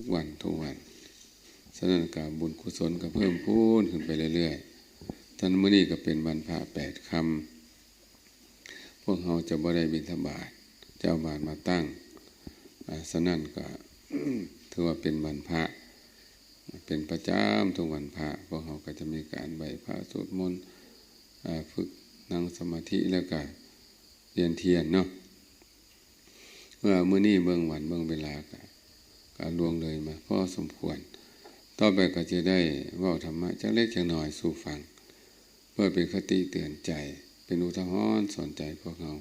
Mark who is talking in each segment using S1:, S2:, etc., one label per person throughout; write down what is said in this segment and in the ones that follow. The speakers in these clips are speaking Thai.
S1: ทุกวันฉะนั้นการบุญกุศลก็เพิ่มพูนขึ้นไปเรื่อยๆท่านมื้อนี้ก็เป็นวันพระ8 ค่ำพวกเราจะบ่ได้บิณฑบาตเจ้าบาทมาตั้งฉะนั้นก็ ถือว่าเป็นวันพระเป็นประจำทุกวันพระพวกเราก็จะมีการไหว้พระสวดมนต์ฝึกนั่งสมาธิแล้วก็เรียนเทียนเนาะเมื่อมื้อนี้เบิ่งวันเบิ่งเวลาก็ล่วงเลยมาพอสมควรต่อไปก็จะได้เว้าธรรมะจักเล็กจักน้อยสู่ฟังเพื่อเป็นคติเตือนใจเป็นอุทาหรณ์สอนใจพวกเรา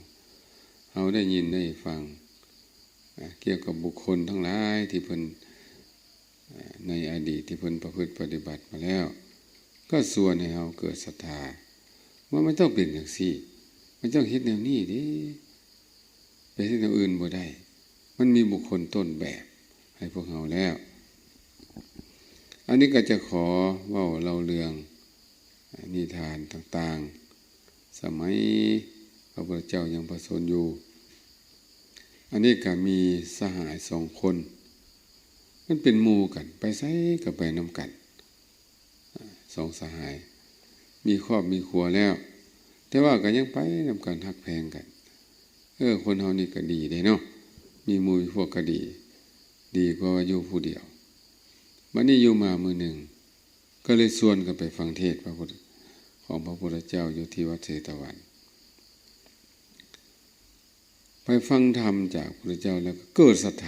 S1: ได้ยินได้ฟังเกี่ยวกับบุคคลทั้งหลายที่เพิ่นในอดีตที่เพิ่นประพฤติปฏิบัติมาแล้วก็ส่วนให้เราเกิดศรัทธาว่ามันต้องเป็นอย่างซี่มันต้องเฮ็ดแนวนี้ดิไปเฮ็ดแนวอื่นบ่ได้มันมีบุคคลต้นแบบให้พวกเราแล้วอันนี้ก็จะขอเว้าเล่าเรื่องนิทานต่างๆสมัยพระพุทธเจ้ายังประสูติอยู่อันนี้ก็มีสหาย2 คนมันเป็นหมู่กันไปไสก็ไปนำกัน2 สหายมีครอบมีครัวแล้วแต่ว่าก็ยังไปนำกันฮักแพงกันคนเฮานี่ก็ดีเด้เนาะมีหมู่มีพวกก็ดีกว่าอยู่ผู้เดียวบัดนี้อยู่มามื้อหนึ่งก็เลยชวนกันไปฟังเทศน์ของพระพุทธเจ้าอยู่ที่วัดเชตวันไปฟังธรรมจากพระพุทธเจ้าแล้วก็เกิดศรัทธ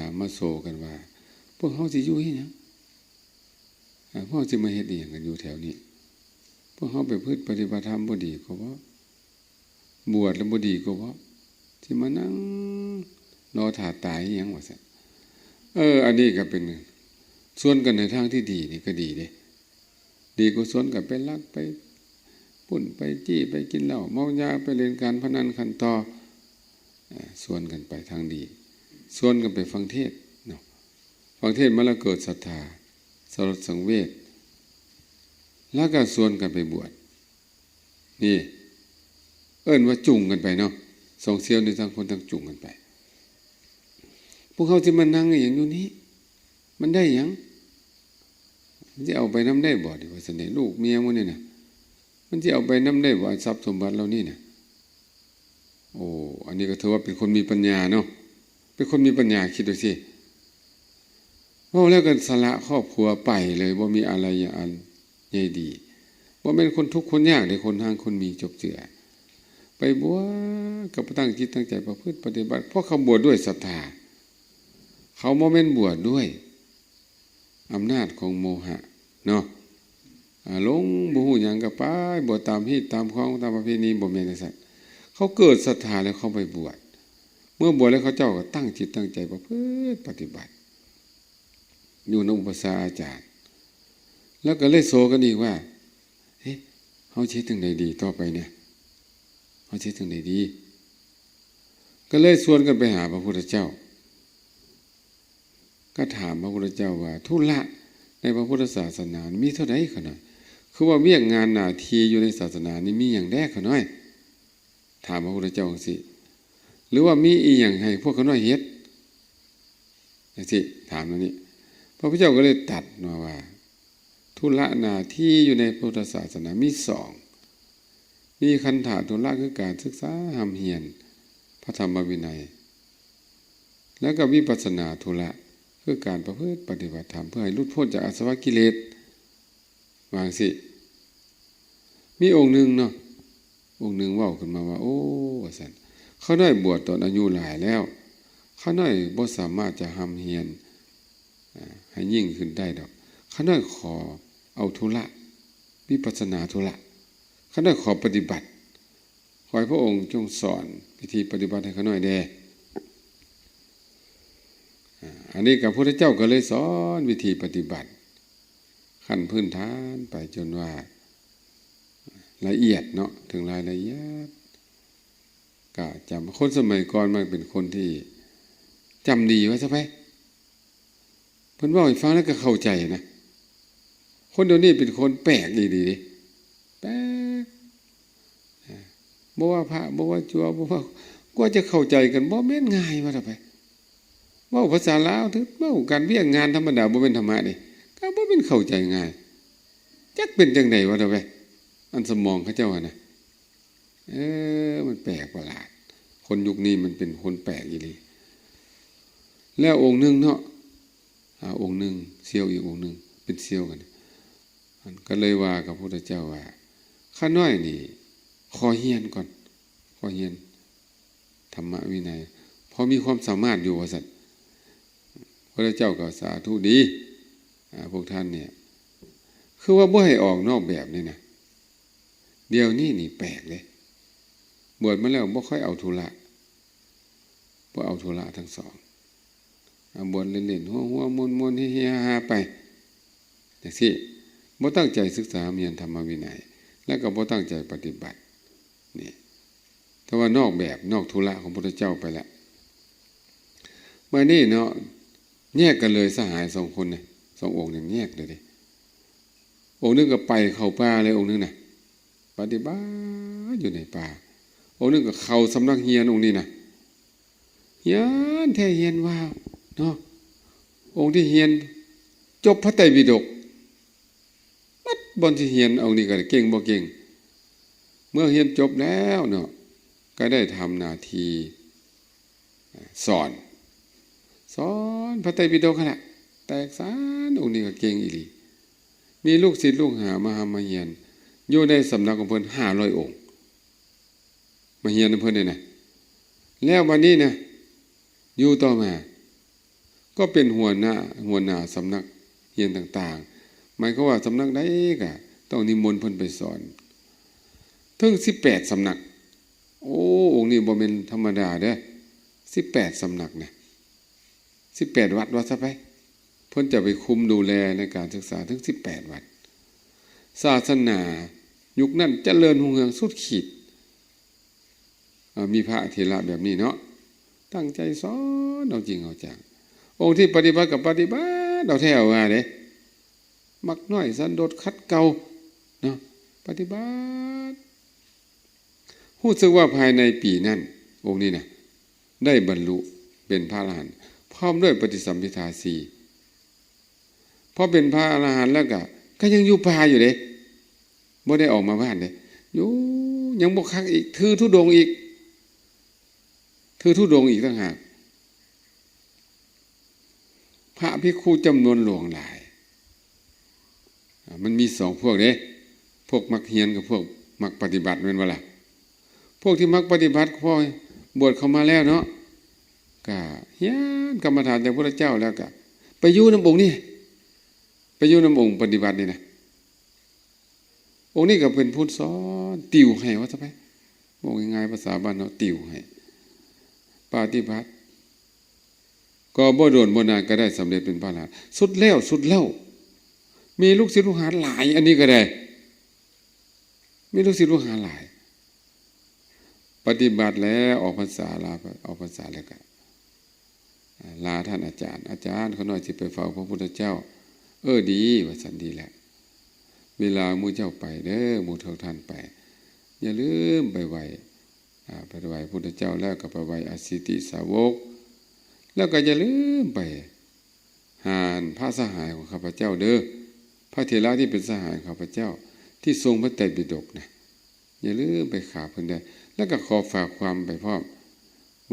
S1: ามาโศกันว่าพวกเฮาสิอยู่เฮ็ดหยังพวกสิมาเฮ็ดอีหยังกันอยู่แถวนี้พวกเฮาไปพึ่งปฏิบัติธรรมบ่ดีก็บ่บวชแล้วบ่ดีก็บ่สิมานั่งรอท่าตายอีหยังว่าซั่นอันนี้ก็เป็นส่วนกันในทางที่ดีนี่ก็ดีเด้ดีกุศลก็ไปลักไปปุ่นไปจี้ไปกินเหล้าเมายาไปเล่นการพนันขันต่อส่วนกันไปทางดีส่วนกันไปฟังเทศน์เนาะฟังเทศน์มาแล้วเกิดศรัทธาสลดสังเวชแล้วก็ส่วนกันไปบวชนี่ว่าจุ่งกันไปเนาะ2 เสี้ยวในทางคนทางจุ่งกันไปพวกเขาที่มานั่งอย่างอยู่นี้มันได้หยังมันจะเอาไปนำได้บ่ดิว่าซั่นลูกเมียมื้อนี่น่ะมันจะเอาไปนำได้บ่ทรัพย์สมบัติเหล่านี้น่ะอันนี้ก็ถือว่าเป็นคนมีปัญญาเนาะเป็นคนมีปัญญาคิดดูสิแล้วก็สละครอบครัวไปเลยบ่มีอะไรอย่างอันใหญ่ดีบ่แม่นคนทุกข์คนยากเด้คนห่างคนมีจบเจือไปบวชก็ตั้งจิตตั้งใจประพฤติปฏิบัติเพราะเขาบวชด้วยศรัทธาเขาบ่แม่นบวชด้วยอำนาจของโมหะเนาะหลงบ่ฮู้หยังก็ไปบวชตามฮีตตามของตามประเพณีบ่แม่นจังซั่นเขาเกิดศรัทธาแล้วเขาไปบวชเมื่อบวชแล้วเขาเจ้าก็ตั้งจิตตั้งใจประพฤติปฏิบัติอยู่ในอุปสาอาจารย์แล้วก็เลยโซกันอีกว่าเฮาสิเฮ็ดจังได๋ดีต่อไปเนี่ยเฮาสิเฮ็ดจังได๋ดีก็เลยชวนกันไปหาพระพุทธเจ้าก็ถามพระพุทธเจ้าว่าธุระในพระพุทธศาสนามีเท่าใดขนาดคือว่าเวียกงานหน้าที่อยู่ในศาสนานี้มีหยังแดขน้อยถามพระพุทธเจ้าจังซี่หรือว่ามีอีหยังให้พวกเขาน้อยเฮ็ดจังซี่ถามอันนี้พระพุทธเจ้าก็เลยตรัสว่าธุระหน้าที่อยู่ในพุทธศาสนามี2มีคันธะธุระคือการศึกษาหำเฮียนพระธรรมวินัยแล้วก็วิปัสสนาธุระคือการประพฤติปฏิบัติธรรมเพื่อให้หลุดพ้นจากอาสวะกิเลสวางสิมีองค์หนึ่งเนาะองค์หนึ่งเว้าขึ้นมาว่าว่าซั่นเขาได้บวชตอนอายุหลายแล้วเขาน้อยบ่สามารถจะหำเฮียนให้ยิ่งขึ้นได้ดอกเขาน้อยขอเอาธุระวิปัสสนาธุระเขาน้อยขอปฏิบัติขอให้พระองค์จงสอนวิธีปฏิบัติให้เขาน้อยแด่อันนี้กับพระพุทธเจ้าก็เลยสอนวิธีปฏิบัติขั้นพื้นฐานไปจนว่าละเอียดเนาะถึงรายละเอียดก็จำคนสมัยก่อนมันเป็นคนที่จำดีว่าซะไปเพิ่นเว้าให้ฟังแล้วก็เข้าใจนะคนเดี๋ยวนี้เป็นคนแปลกดีๆดิแปลกบ่ว่าพระบ่ว่าจัวบ่ว่ากว่าจะเข้าใจกันบ่แม่นง่ายว่าซะไป เว้าภาษาลาวถึงเว้าการเวียงงานธรรมดาบ่เป็นธรรมะนี่ก็บ่เป็นเข้าใจง่ายจักเป็นจังได๋วะเด้อเว้ยอันสมองเขาเจ้าน่ะมันแปลกประหลาดคนยุคนี้มันเป็นคนแปลกอีหลีแล้วองค์นึงเนาะองค์นึงเซียวอีกองค์นึงเป็นเซียวกันก็เลยว่ากับพระพุทธเจ้าว่าข้าน้อยนี่ขอเฮียนก่อนขอเฮียนธรรมวินัยพอมีความสามารถอยู่ว่าสัตว์พระเจ้าก็สาธุดีพวกท่านเนี่ยคือว่าบ่ให้ออกนอกแบบนี่นะเดี๋ยวนี้นี่แปลกเลยบวชมาแล้วบ่ค่อยเอาธุระบ่เอาธุระทั้งสองบวชเล่นๆหัวๆมวนๆเฮียๆไปจังซี่บ่ตั้งใจศึกษาเรียนธรรมวินัยแล้วก็บ่ตั้งใจปฏิบัตินี่แต่ว่านอกแบบนอกธุระของพระพุทธเจ้าไปแล้วเมื่อนี้เนาะแยกกันเลยสหายสองคนเนี่ยสององค์เนี่ยแยกเลยดิองค์นึงก็ไปเข้าป่าเลยองค์นึงน่ะปฏิบัติอยู่ในป่าองค์นึงก็เข้าสำนักเฮียนองค์นี้น่ะเฮียนแท้เฮียนว้าวเนาะองค์ที่เฮียนจบพระไตรปิฎกมัดบนที่เฮียนองค์นี้ก็เก่งบ่เก่งเมื่อเฮียนจบแล้วเนาะก็ได้ทำหน้าที่สอนพระไตรปิฎกนั่นแหละแตกสารองค์นี้ก็เก่งอีหลีมีลูกศิษย์ลูกหามาเฮียนอยู่ในสำนักของเพิ่น500องค์มาเฮียนเพิ่นนี่นะแล้ววันนี้นะอยู่ต่อมาก็เป็นหัวหน้าสำนักเฮียนต่างๆหมายความว่าสำนักใดก็ต้องนิมนต์เพิ่นไปสอนถึง18สำนักโอ้องค์นี้บ่แม่นธรรมดาเด้อ18สำนักนะ18วัดว่าซะไปเพิ่นจะไปคุมดูแลในการศึกษาถึง18วัดศาสนายุคนั้นเจริญรุ่งเรืองสุดขีดมีพระเถระแบบนี้เนาะตั้งใจสอนเอาจริงเอาจังองค์ที่ปฏิบัติกับปฏิบัติเอาแท้เอาว่าเด้มักน้อยสันโดษขัดเกลาเนาะปฏิบัติรู้สึกว่าภายในปีนั้นองค์นี้นะได้บรรลุเป็นพระอรหันต์พร้อมด้วยปฏิสัมภิทา4พอเป็นพระอรหันต์แล้วก็ยังอยู่ป่าอยู่เด้บ่ได้ออกมาบ้านเด้อยู่ยังบ่คักอีกถือธุดงค์อีกต่างหากพระภิกขุจำนวนหลวงหลายมันมี2พวกเด้พวกมักเฮียนกับพวกมักปฏิบัติแม่นบ่ล่ะพวกที่มักปฏิบัติพอบวชเข้ามาแล้วเนาะก็เฮียนกรรมฐานจากพระเจ้าแล้วก็ไปอยู่นำองค์นี่ไปอยู่นำองค์ปฏิบัตินี่นะองค์นี้ก็เป็นผู้สอนติวให้ว่าซะไปบอกง่ายๆภาษาบ้านเนาะติวให้ปฏิบัติก็บ่โดนบ่นานก็ได้สำเร็จเป็นพระอรหันต์สุดแล้วมีลูกศิษย์ลูกหาหลายอันนี้ก็ได้มีลูกศิษย์ลูกหาหลายปฏิบัติแล้วออกพรรษาลาออกพรรษาแล้วก็ลาท่านอาจารย์เขาน้อยสิไปเฝ้าพระพุทธเจ้าดีว่าสันดีแหละเวลาหมู่เจ้าไปเด้อหมู่ท่านไปอย่าลืมไปไหว้พระพุทธเจ้าแล้วก็ไปไหว้อสิติสาวกแล้วก็อย่าลืมไปหานพระสหายของข้าพเจ้าเด้อพระเถระที่เป็นสหายของข้าพเจ้าที่ทรงพระไตรปิฎกนะอย่าลืมไปขาเพิ่นได้แล้วก็ขอฝากความไปพร้อม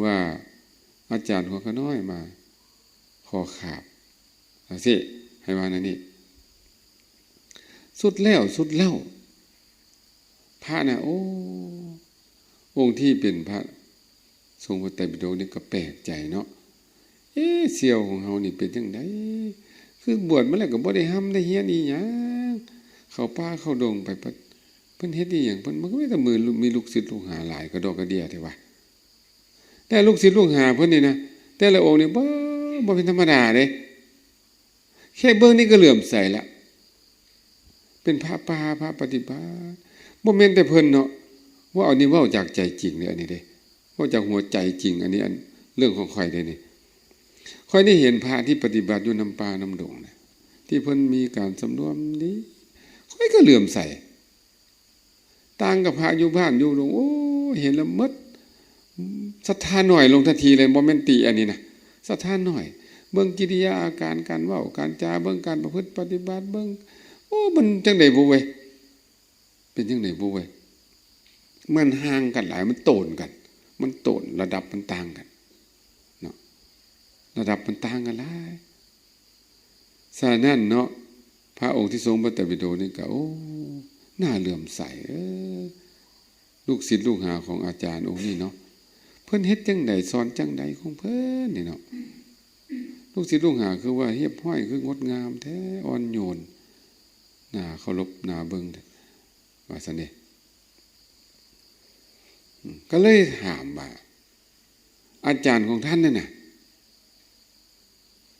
S1: ว่าอาจารย์หัวขน้อยมาขอขาบเอาสิให้ว่านั่นนี่สุดแล้วพระน่ะโอ้องค์ที่เป็นพระทรงพระไตรปิฎกนี่ก็แปลกใจเนาะเสี่ยวของเฮานี่เป็นจังไดคือบวชมาแล้วก็บ่ได้ห้ำได้เฮียนอีหยังเข้าป่าเข้าดงไปเพิ่นเฮ็ดอีหยังเพิ่นมันก็แต่มือมีลูกศิษย์ลูกหาหลายกระดอกกระเดียแท้ว่าแต่ลูกศิษย์ลูกหาเพิ่นนี่นะแต่ละองค์นี่บ่เป็นธรรมดาเด้แค่เบิ่งนี่ก็เหลื่อมใสละเป็นพระป่าพระปฏิบัติบ่แม่นแต่เพิ่นเนาะว่าเอานี่เว้าจากใจจริงเด้อันนี้เด้เว้าจากหัวใจจริงอันนี้เรื่องของข่อยเด้นี่ข่อยได้เห็นพระที่ปฏิบัติอยู่น้ำป่าน้ำดงนะที่เพิ่นมีการสำรวมนี้ข่อยก็เหลื่อมใสต่างกับพระอยู่บ้านอยู่โรงโอ้เห็นแล้วมดศรัทธาหน่อยลงทันทีเลยบ่แม่นติอันนี้นะ ศรัทธาน้อยเบิ่งกิริยาอาการการเว้าการจาเบิ่งการประพฤติปฏิบัติเบิ่งโอ้มันจังได๋บ่เว้ยเป็นจังได๋บ่เว้ยมันห่างกันหลายมันโตนกันมันโตนระดับมันต่างกันเนาะระดับมันต่างกันหลายฉะนั้นเนาะพระองค์ที่ทรงพระไตรปิฎกนี่ก็โอ้น่าเลื่อมใสลูกศิษย์ลูกหาของอาจารย์องค์นี้เนาะเพิ่นเฮ็ดจังได๋สอนจังได๋ของเพิ่นนี่เนาะลูกศิษย์ลูกหาคือว่าเรียบร้อยคืองดงามแท้อ่อนโยนน่าเคารพน่าเบิ่งว่าซั่นเด้ก็เลยถามว่าอาจารย์ของท่านนั่นน่ะ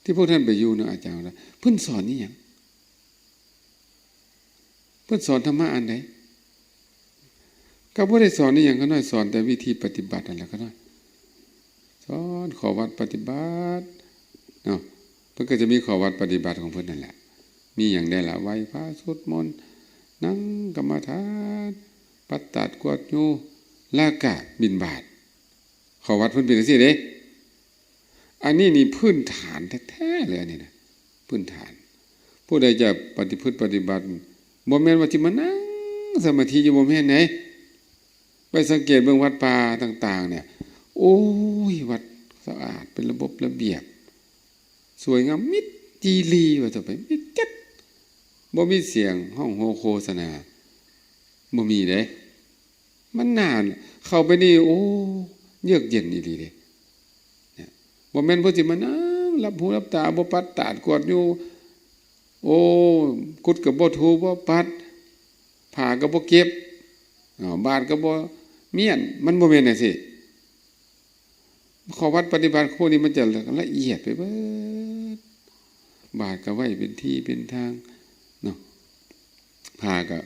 S1: ที่พวกท่านไปอยู่นะอาจารย์เพิ่นสอนนี่หยังเพิ่นสอนธรรมะอันใดก็บ่ได้สอนนี่หยังก็น้อยสอนแต่วิธีปฏิบัตินั่นแหละก็น้อยสอนข้อวัดปฏิบัติเนาะเพิ่นก็จะมีข้อวัดปฏิบัติของเพิ่นนั่นแหละมีหยังได้ล่ะไหว้พระสวดมนต์นั่งกรรมฐานปัดตาดกวาดอยู่ลากะบิณฑบาตข้อวัดเพิ่นเป็นจังซี่เด้อันนี้นี่พื้นฐานแท้ๆเลยอันนี้นะพื้นฐานผู้ใดจะปฏิพฤติปฏิบัติบ่แม่นว่าสิมานั่งสมาธิอยู่บ่แม่นไหนไปสังเกตเบิ่งวัดป่าต่างๆเนี่ยโอ้ยวัดสะอาดเป็นระบบระเบียบสวยงามมิดจีรีว่าต่อไปมิดจัดบ่มีเสียงห้องโฮโฆษณาบ่มีเด้มันนานเข้าไปนี่โอ้เยือกเย็นอีหลีเด้เนี่ยบ่แม่นเพิ่นสิมานั่งรับหูรับตาบ่ปัดตาดกวาดอยู่โอ้กุดก็บ่ถูบ่ปัดผ้าก็บ่เก็บบาดก็บ่เมียนมันบ่แม่นจังซี่ข้อวัดปฏิบัติพวกนี้มันจะละเอียดไปเบิดบาดก็ไว้เป็นที่เป็นทางเนาะผ้าก็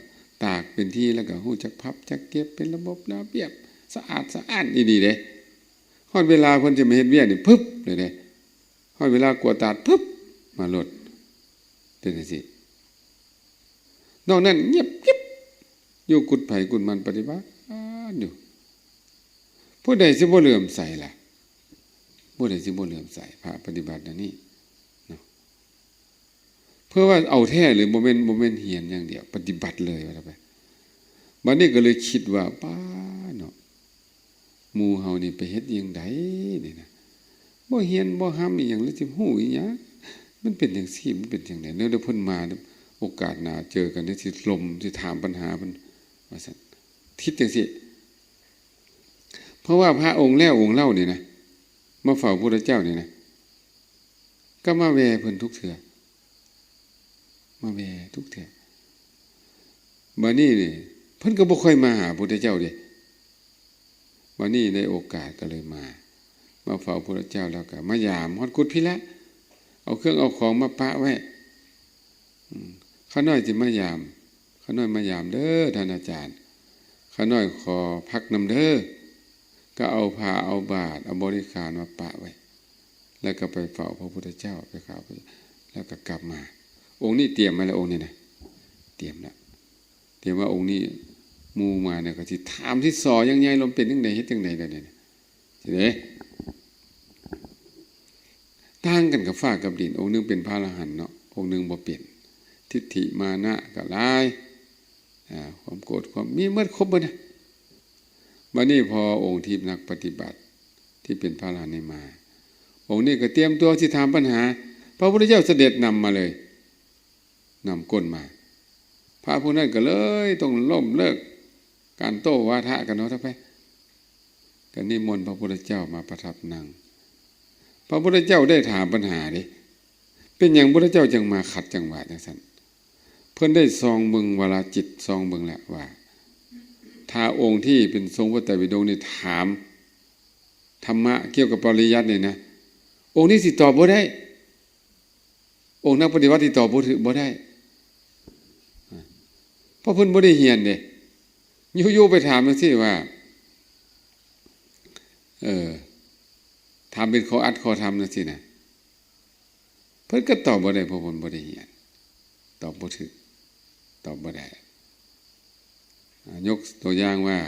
S1: ตากเป็นที่แล้วก็ฮู้จักพับจักเก็บเป็นระบบระเบียบสะอาดสะอ้านดีๆเด้ฮอดเวลาเพิ่นจะมาเฮ็ดเวียกนี่ปึ๊บเลยเด้ฮอดเวลากวาดตาดปึ๊บมาโลดเป็นจังซี่นอกนั้นเงียบกิ๊บอยู่กุดไผกุดมันปฏิบัติอยู่ผู้ใดสิบ่เลื่อมใสล่ะผู้ใดสิบ่เลื่อมใสพระปฏิบัติอันนี้เนาะเพื่อว่าเอาแท้หรือบ่แม่นเฮียนอย่างเดียวปฏิบัติเลยว่าไปบัดนี้ก็เลยคิดว่าป้าเนาะหมู่เฮานี่ไปเฮ็ดจังไดนี่นะบ่เฮียนบ่ห้ำอีหยังหรือสิฮู้อีหยังมันเป็นจังซี่มันเป็นจังได๋เดี๋ยวเพิ่นมาโอกาสหน้าเจอกันได้สิลมสิถามปัญหาเพิ่นว่าซั่นคิดจังซี่เพราะว่าพระองค์แล้วองค์เล่านี่นะมาเฝ้าพระพุทธเจ้านี่นะก็มาแวเพิ่นทุกเทื่อมาแวทุกเทื่อบัดนี้นี่เพิ่นก็บ่ค่อยมาหาพระพุทธเจ้าเด้บัดนี้ได้โอกาสก็เลยมาเฝ้าพระพุทธเจ้าแล้วก็มายามฮอดกุฏพิละเอาเครื่องเอาของมาปะไว้ข้าน้อยสิมายามข้าน้อยมายามเด้อท่านอาจารย์ข้าน้อยขอพักนำเด้อก็เอาผ้าเอาบาตรเอาบริขารมาปะไว้แล้วก็ไปเฝ้าพระพุทธเจ้าไปกราบแล้วก็กลับมาองค์นี้เตรียมมาแล้วองค์นี้นะเตรียมแล้วเตรียมว่าองค์นี้มูมาเนี่ยก็สิถามที่สอยังไงลมเป็นจังได๋เฮ็ดจังได๋เนี่ยสิเด้ต่างกันกับฟ้ากับดินองค์นึงเป็นพระอรหันต์เนาะองค์นึงบ่เปลี่ยนทิฏฐิมานะก็หลายความโกรธความมีหมดครบเบิดนะบัดนี้พอองค์ที่นักปฏิบัติที่เป็นพระอรหันต์นี่มาองค์นี้ก็เตรียมตัวสิถามปัญหาพระพุทธเจ้าเสด็จนำมาเลยนำก้นมาพระผู้นั้นก็เลยต้องล้มเลิกการโต้วาทะกันเนาะทั้งไปก็นิมนต์พระพุทธเจ้ามาประทับนั่งพระพุทธเจ้าได้ถามปัญหาดิเป็นอย่างพระพุทธเจ้าจึงมาขัดจังหวะจังซั่นเพิ่นได้ซองเบิ่งวาลาจิตซองเบิ่งแล้วว่าถ้าองค์ที่เป็นทรงพระไตรปิฎกนี่ถามธรรมะเกี่ยวกับปริยัตินี่นะองค์นี้สิตอบบ่ได้องค์นักปฏิบัติที่ตอบบ่ได้เพราะเพิ่นบ่ได้เรียนเด้อยู่ๆไปถามจังซี่ว่าถามเป็นข้ออัดข้อธรรมจังซี่นะเพิ่นก็ตอบบ่ได้เพราะเพิ่นบ่ได้เรียนตอบบ่ถูกตอบบ่ได้ยกตัวอย่างว่า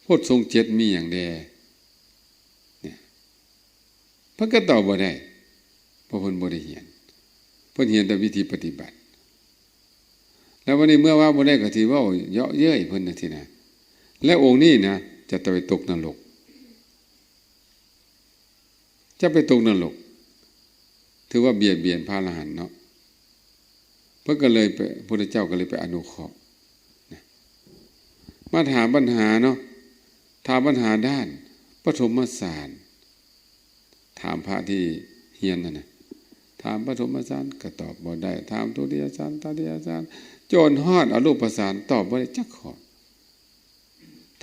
S1: โพธิทรงเจ็ดมีอย่างใด เพิ่นก็ตอบบ่ได้เพราะเพิ่นบ่ได้เรียนเพิ่นเรียนแต่วิธีปฏิบัติแล้ววันนี้เมื่อว่าบ่ได้ก็สิเว้าเยาะเย้ยเพิ่นน่ะสินะและองค์นี้นะจะไปตกนรกจะไปตกนรกถือว่าเบียดเบียนพระอรหันต์เนาะเพิ่นก็เลยไปพระพุทธเจ้าก็เลยไปอนุเคราะห์มาถามปัญหาเนาะถามปัญหาด้านปฐมฌานถามพระที่เฮียนนั่นน่ะถามปฐมฌานก็ตอบบ่ได้ถามทุติยฌานตติยฌานจนฮอดอรูปฌานตอบบ่ได้จักข้อ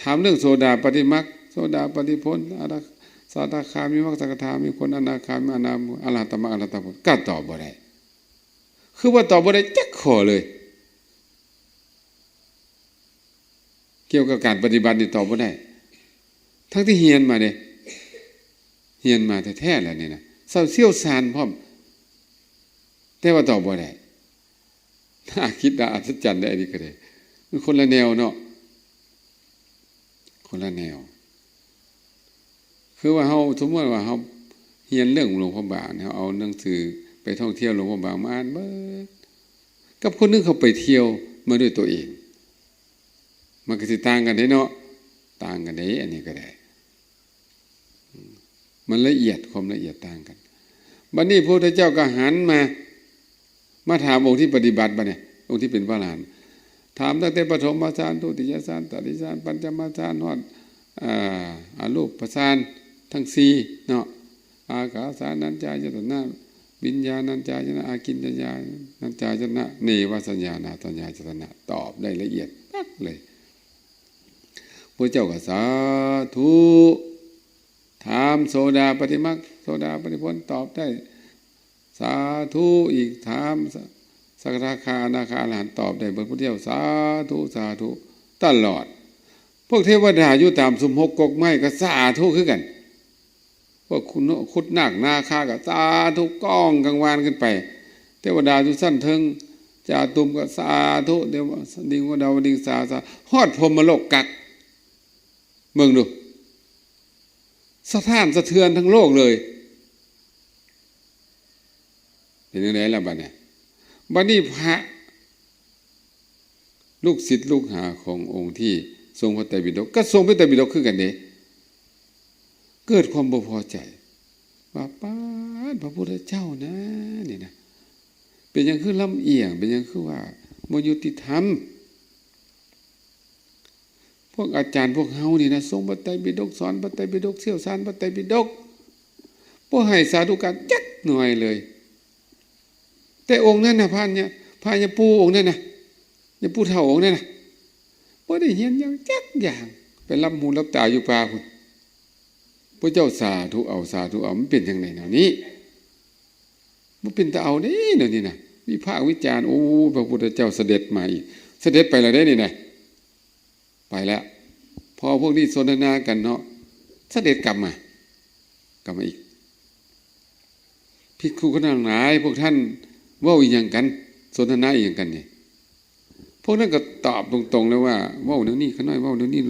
S1: ถามเรื่องโสดาปัตติมรรคโสดาปัตติผลสัตตคามีมรรคสักทามีคนอนาคามีอนาอรหัตมรรคอรหัตผลก็ตอบบ่ได้คือว่าตอบบ่ได้จักข้อเลยเกี่ยวกับการปฏิบัตินี่ตอบบ่ได้ทั้งที่เฮียนมาเด้เฮียนมาแท้ๆแล้วนี่นะเชี่ยวชาญพร้อมแต่ว่าตอบบ่ได้ถ้าคิดได้อัศจรรย์ได้อันนี้ก็ได้มันคนละแนวเนาะคนละแนวคือว่าเฮาสมมุติว่าเฮาเรียนเรื่องหลวงพ่อบางเฮาเอาหนังสือไปท่องเที่ยวหลวงพ่อบางมาอ่านเบิดกับคนนึงเขาไปเที่ยวมาด้วยตัวเองมันก็สิต่างกันเด้เนาะต่างกันเด้อันนี้ก็ได้มันละเอียดความละเอียดต่างกันบัดนี้พระพุทธเจ้าก็หันมาถามองค์ที่ปฏิบัติบัดนี้องค์ที่เป็นพระอรหันต์ถามตั้งแต่ปฐมฌานทุติยฌานตติยฌานปัญจมฌานฮอดอรูปฌานทั้ง4เนาะอากาสานัญจายตนะวิญญาณัญจายตนะอากินจัญญานัญจายตนะเนวสัญญานาสัญญายตนะตอบได้ละเอียดปักเลยพระเจ้าก็สาธุถามโสดาปัตติมรรคโสดาปัตติผลตอบได้สาธุอีกถามสักทาคาอนาคาอรหันต์ตอบได้เบิดพุทธเจ้าสาธุสาธุตลอดพวกเทวดาอยู่ตามสุมหกกกไม้ก็สาธุคือกันพวกคุดนาคนาคาก็สาธุก้องกังวานขึ้นไปเทวดาอยู่สั้นเทิงจาตุมก็สาธุเดี๋ยวดิ่งว่าดาวดิ่งสาฮอดพรหมโลกกักเบิ่งดูสะท้านสะเทือนทั้งโลกเลยเป็นยังไงล่ะบัดเนี่ยบัดนี้พระลูกศิษย์ลูกหาขององค์ที่ทรงพระไตรปิฎกก็ทรงพระไตรปิฎกคือกันเด้เกิดความบ่พอใจว่าป้าพระพุทธเจ้านะนี่นะเป็นยังคือลำเอียงเป็นยังคือว่าบ่ยุติธรรมพวกอาจารย์พวกเฮานี่นะทรงพระไตรปิฎกสอนพระไตรปิฎกเชี่ยวชาญพระไตรปิฎกบ่ให้สาธุการจักหน่อยเลยแต่องค์นั้นน่ะพระยาปูองค์นั้นน่ะยาปูเฒ่าองค์นั้นน่ะบ่ได้เรียนหยังจักอย่างไปรับหูรับตาอยู่ป่าพุ่นพระเจ้าสาธุเอาสาธุเอามันเป็นจังได๋แนวนี้บ่เป็นตาเอาเด้แนวนี้น่ะวิพากษ์วิจารณ์โอ้พระพุทธเจ้าเสด็จมาอีกเสด็จไปแล้วเด้นี่น่ะไปแล้วพอพวกนี้สนทนากันเนาะเสด็จกลับมาอีกภิกษุก็ทั้งหลายพวกท่านเว้าอีหยังกันสนทนาอีหยังกันนี่พวกนั้นก็ตอบตรงๆแล้วว่าเว้าแนวนี้ขน้อยเว้าแนวนี้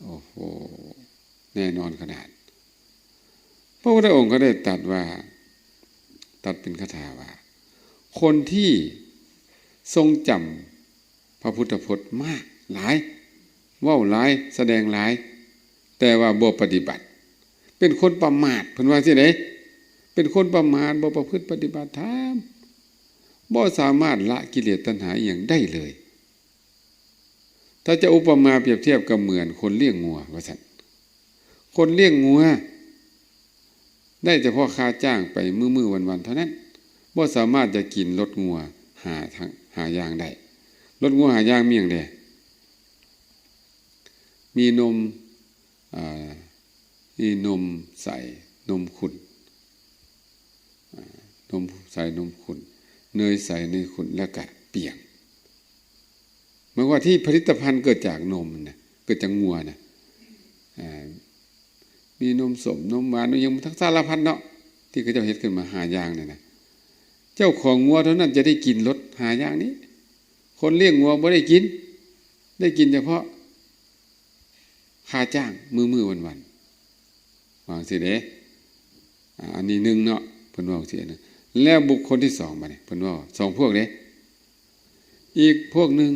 S1: โอ้โหแน่นอนขนาดพระพุทธองค์ก็ได้ตรัสเป็นคาถาว่าคนที่ทรงจำพระพุทธพจน์มากหลายเว้าหลายแสดงหลายแต่ว่าบ่ปฏิบัติเป็นคนประมาทเพิ่นว่าสิไดเป็นคนประมาทบ่ประพฤติปฏิบัติธรรมบ่สามารถละกิเลสตัณหาอย่างได้เลยถ้าจะอุปมาเปรียบเทียบกับเหมือนคนเลี้ยงงัวว่าซั่นคนเลี้ยงงัวได้เฉพาะค่าจ้างไปมื้อๆวันๆเท่านั้นบ่สามารถจะกินรสงัวหาอย่างได้รสงัวหาอย่างมีหยังแดมีนมใส่นมขุ่นนมใส่นมขุ่นเนยใส่เนยขุ่นแล้วก็เปียกหมายว่าที่ผลิตภัณฑ์เกิดจากนมนะเกิดจากงัวนะมีนมสมนมหวานยังทั้งสารพัดเนาะที่เขาเจ้าเฮ็ดขึ้นมาหาอย่างเนี่ยนะเจ้าของงัวเท่านั้นจะได้กินรสหาอย่างนี้คนเลี้ยงงัวบ่ได้กินเฉพาะค่าจ้างมื้อวันวางสิเด้ อันนี้หนึ่งเนาะเพิ่นว่าเสียนึงแล้วบุคคลที่2บัดนี้เพิ่นว่า2พวกเด้อีกพวกหนึ่ง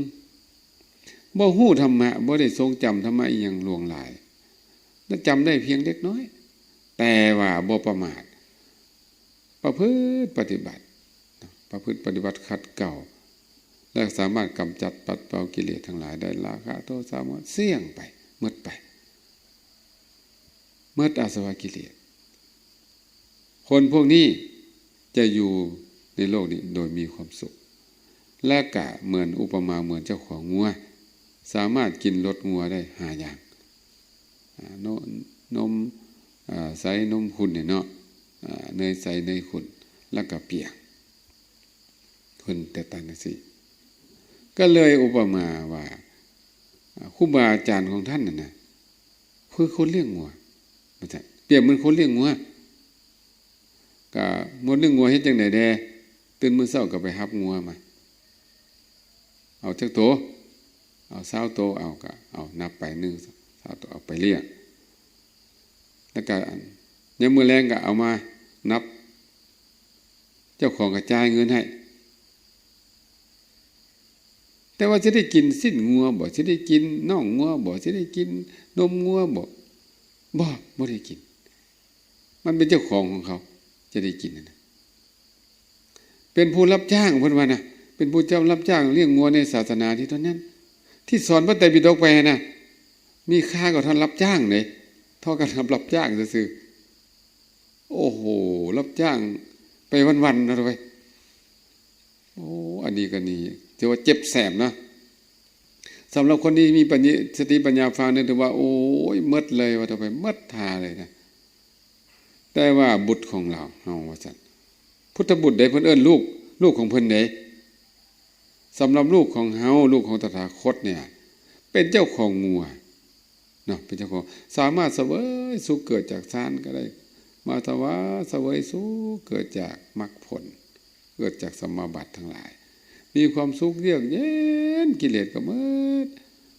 S1: บ่ฮู้ธรรมะบ่ได้ทรงจำธรรมะอีหยังล่วงหลายและจำได้เพียงเล็กน้อยแต่ว่าบ่ประมาทประพฤติปฏิบัติขัดเกลาและสามารถกำจัดปัดเป่ากิเลสทั้งหลายได้ราคะโทสะโมหะเสี่ยงไปหมดไปหมดอาสวะกิเลสคนพวกนี้จะอยู่ในโลกนี้โดยมีความสุขและกะเหมือนอุปมาเหมือนเจ้าของงัวสามารถกินรสงัวได้5อย่างนมใสนมขุ่นเนี่ยเนาะเนยใสเนยขุ่นแล้วก็เปียกเพิ่นแต่ตันสิก็เลยอุปมาว่าครูบาอาจารย์ของท่านน่ะนะคือคนเลี้ยงงัวมันจะเปรียบเหมือนคนเลี้ยงงัวก็หมดเรื่องงัวเฮ็ดจังได๋แดตื่นมื้อเช้าก็ไปหับงัวมาเอาจักโตเอา20โตเอาก็เอานับไป1 20โตเอาไปเลี้ยงแล้วก็ยามมื้อแลงก็เอามานับเจ้าของก็จ่ายเงินให้แต่ว่าจะได้กินสิ้นงัวบ่จะได้กินน่องงัวบ่จะได้กินนมงัวบ่ได้กินมันเป็นเจ้าของเขาจะได้กินนะเป็นผู้รับจ้างเพิ่นว่านะเป็นผู้เจ้ารับจ้างเลี้ยงงัวในศาสนาที่เท่านั้นที่สอนพระไตรปิฎกไปนะมีค่ากับท่านรับจ้างเลยเท่ากันรับจ้างซื่อๆโอ้โหรับจ้างไปวันๆนะไปโอ้อันนี้ก็นี่ถือว่าเจ็บแสบนะสำหรับคนที่มีสติปัญญาฟังเนี่ยถือว่าโอ้ยมดเลยว่าต่อไปมดทาเลยนะแต่ว่าบุตรของเราเฮาว่าซั่นพุทธบุตรได้เพิ่นเอิ้นลูกของเพิ่นได้สำหรับลูกของเฮาลูกของตถาคตเนี่ยเป็นเจ้าของงัวเนาะเป็นเจ้าของสามารถเสวยสุขเกิดจากฌานก็ได้มาถวายเสวยสุขเกิดจากมรรคผลเกิดจากสมาบัติทั้งหลายมีความสุขเยือกเย็นกิเลสก็หมด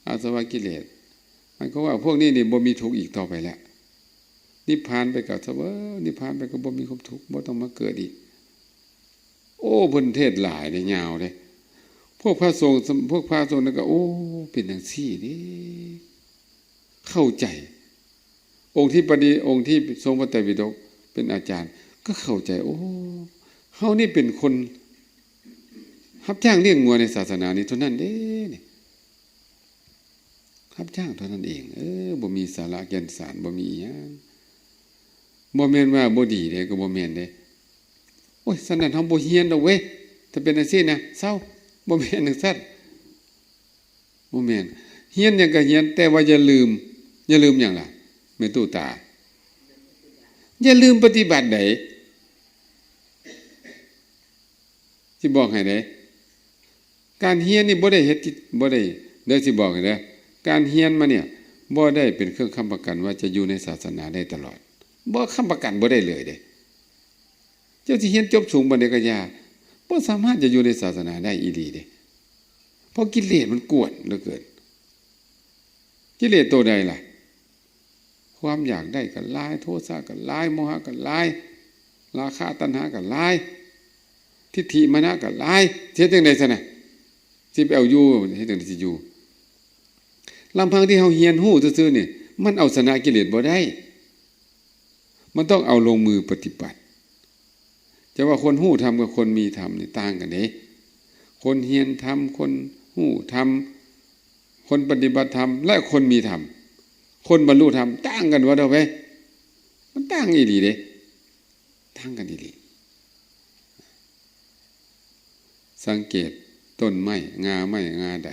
S1: อาสวะกิเลสมันก็ว่าพวกนี้นี่บ่มีทุกข์อีกต่อไปแล้วนิพพานไปกับเสวยนิพพานไปก็บ่มีความทุกข์บ่ต้องมาเกิดอีกโอ้เพิ่นเทศหลายได้ยาวเด้พวกพระสงฆ์นั่นก็โอ้เป็นจังซี่นี่เข้าใจองค์ที่ทรงพระไตรปิฎกเป็นอาจารย์ก็เข้าใจโอ้เฮานี่เป็นคนรับจ้างเลี้ยงงัวในศาสนานี้เท่านั้นเด้นี่รับจ้างเท่านั้นเองบ่มีสาระแก่นสารบ่มีหยังบ่แม่นว่าบ่ดีเด้ก็บ่แม่นเด้โอ้ยฉะนั้นเฮาบ่เฮียนดอกเว้ยถ้าเป็นจังซี่นะเศร้าบ่แม่นจังซั่นบ่แม่นเฮียนหยังก็เฮียนแต่ว่าอย่าลืมหยังล่ะแม่ตู่ตาอย่าลืมปฏิบัติได้สิบอกให้ได้การเฮียนนี่บ่ได้เฮ็ดบ่ได้เด้อสิบอกให้เด้อการเฮียนมาเนี่ยบ่ได้เป็นเครื่องค้ำประกันว่าจะอยู่ในศาสนาได้ตลอดบ่ค้ำประกันบ่ได้เลยเด้เจ้าสิเฮียนจบสูงบ่ได้ก็ยาบ่สามารถจะอยู่ในศาสนาได้อีหลีเด้เพราะกิเลสมันกวนเหลือเกินกิเลสตัวใดล่ะความอยากได้ก็หลายโทสะก็หลายโมหะก็หลายราคะตัณหาก็หลายทิฏฐิมานะก็หลายเฮ็ดจังได๋ซะน่ะสิไปเอาอยู่เฮ็ดจังได๋สิอยู่ลำพังที่เฮาเฮียนฮู้ซื่อๆนี่มันเอาชนะกิเลสบ่ได้มันต้องเอาลงมือปฏิบัติจะว่าคนฮู้ธรรมกับคนมีธรรมนี่ต่างกันเด้คนเฮียนธรรมคนฮู้ธรรมคนปฏิบัติธรรมและคนมีธรรมคนบรรลุธรรมต่างกันว่าเด้อเว้ยมันต่างอีหลีเด้ต่างกันอีหลีสังเกตต้นไม้งาใด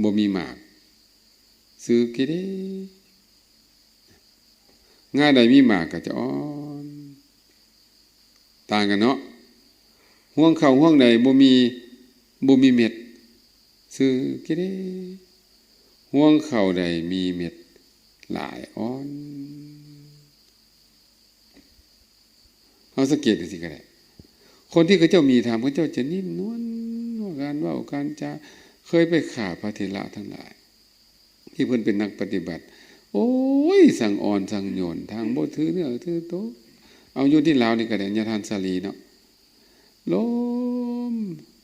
S1: บ่มีหมากซื้อกี่เด้งาใดมีหมากก็จะอ่อนต่างกันเนาะห่วงเข้าห่วงใดบ่มีเม็ดซื้อกี่เด้ห่วงเข้าใดมีเม็ดหลายอ่อนเฮาสังเกตดูสิก็ได้คนที่เขาเจ้ามีธรรมเขาเจ้าจะนิ่มนวลการเว้าการจาเคยไปฆ่าพระเถระทั้งหลายที่เพิ่นเป็นนักปฏิบัติ โอ้ยสั่งอ่อนสั่งโยนทางบ่ถือเนื้อถือโตเอาอยู่ที่ลาวนี่ก็ได้ญาทานสาลีเนาะล้ม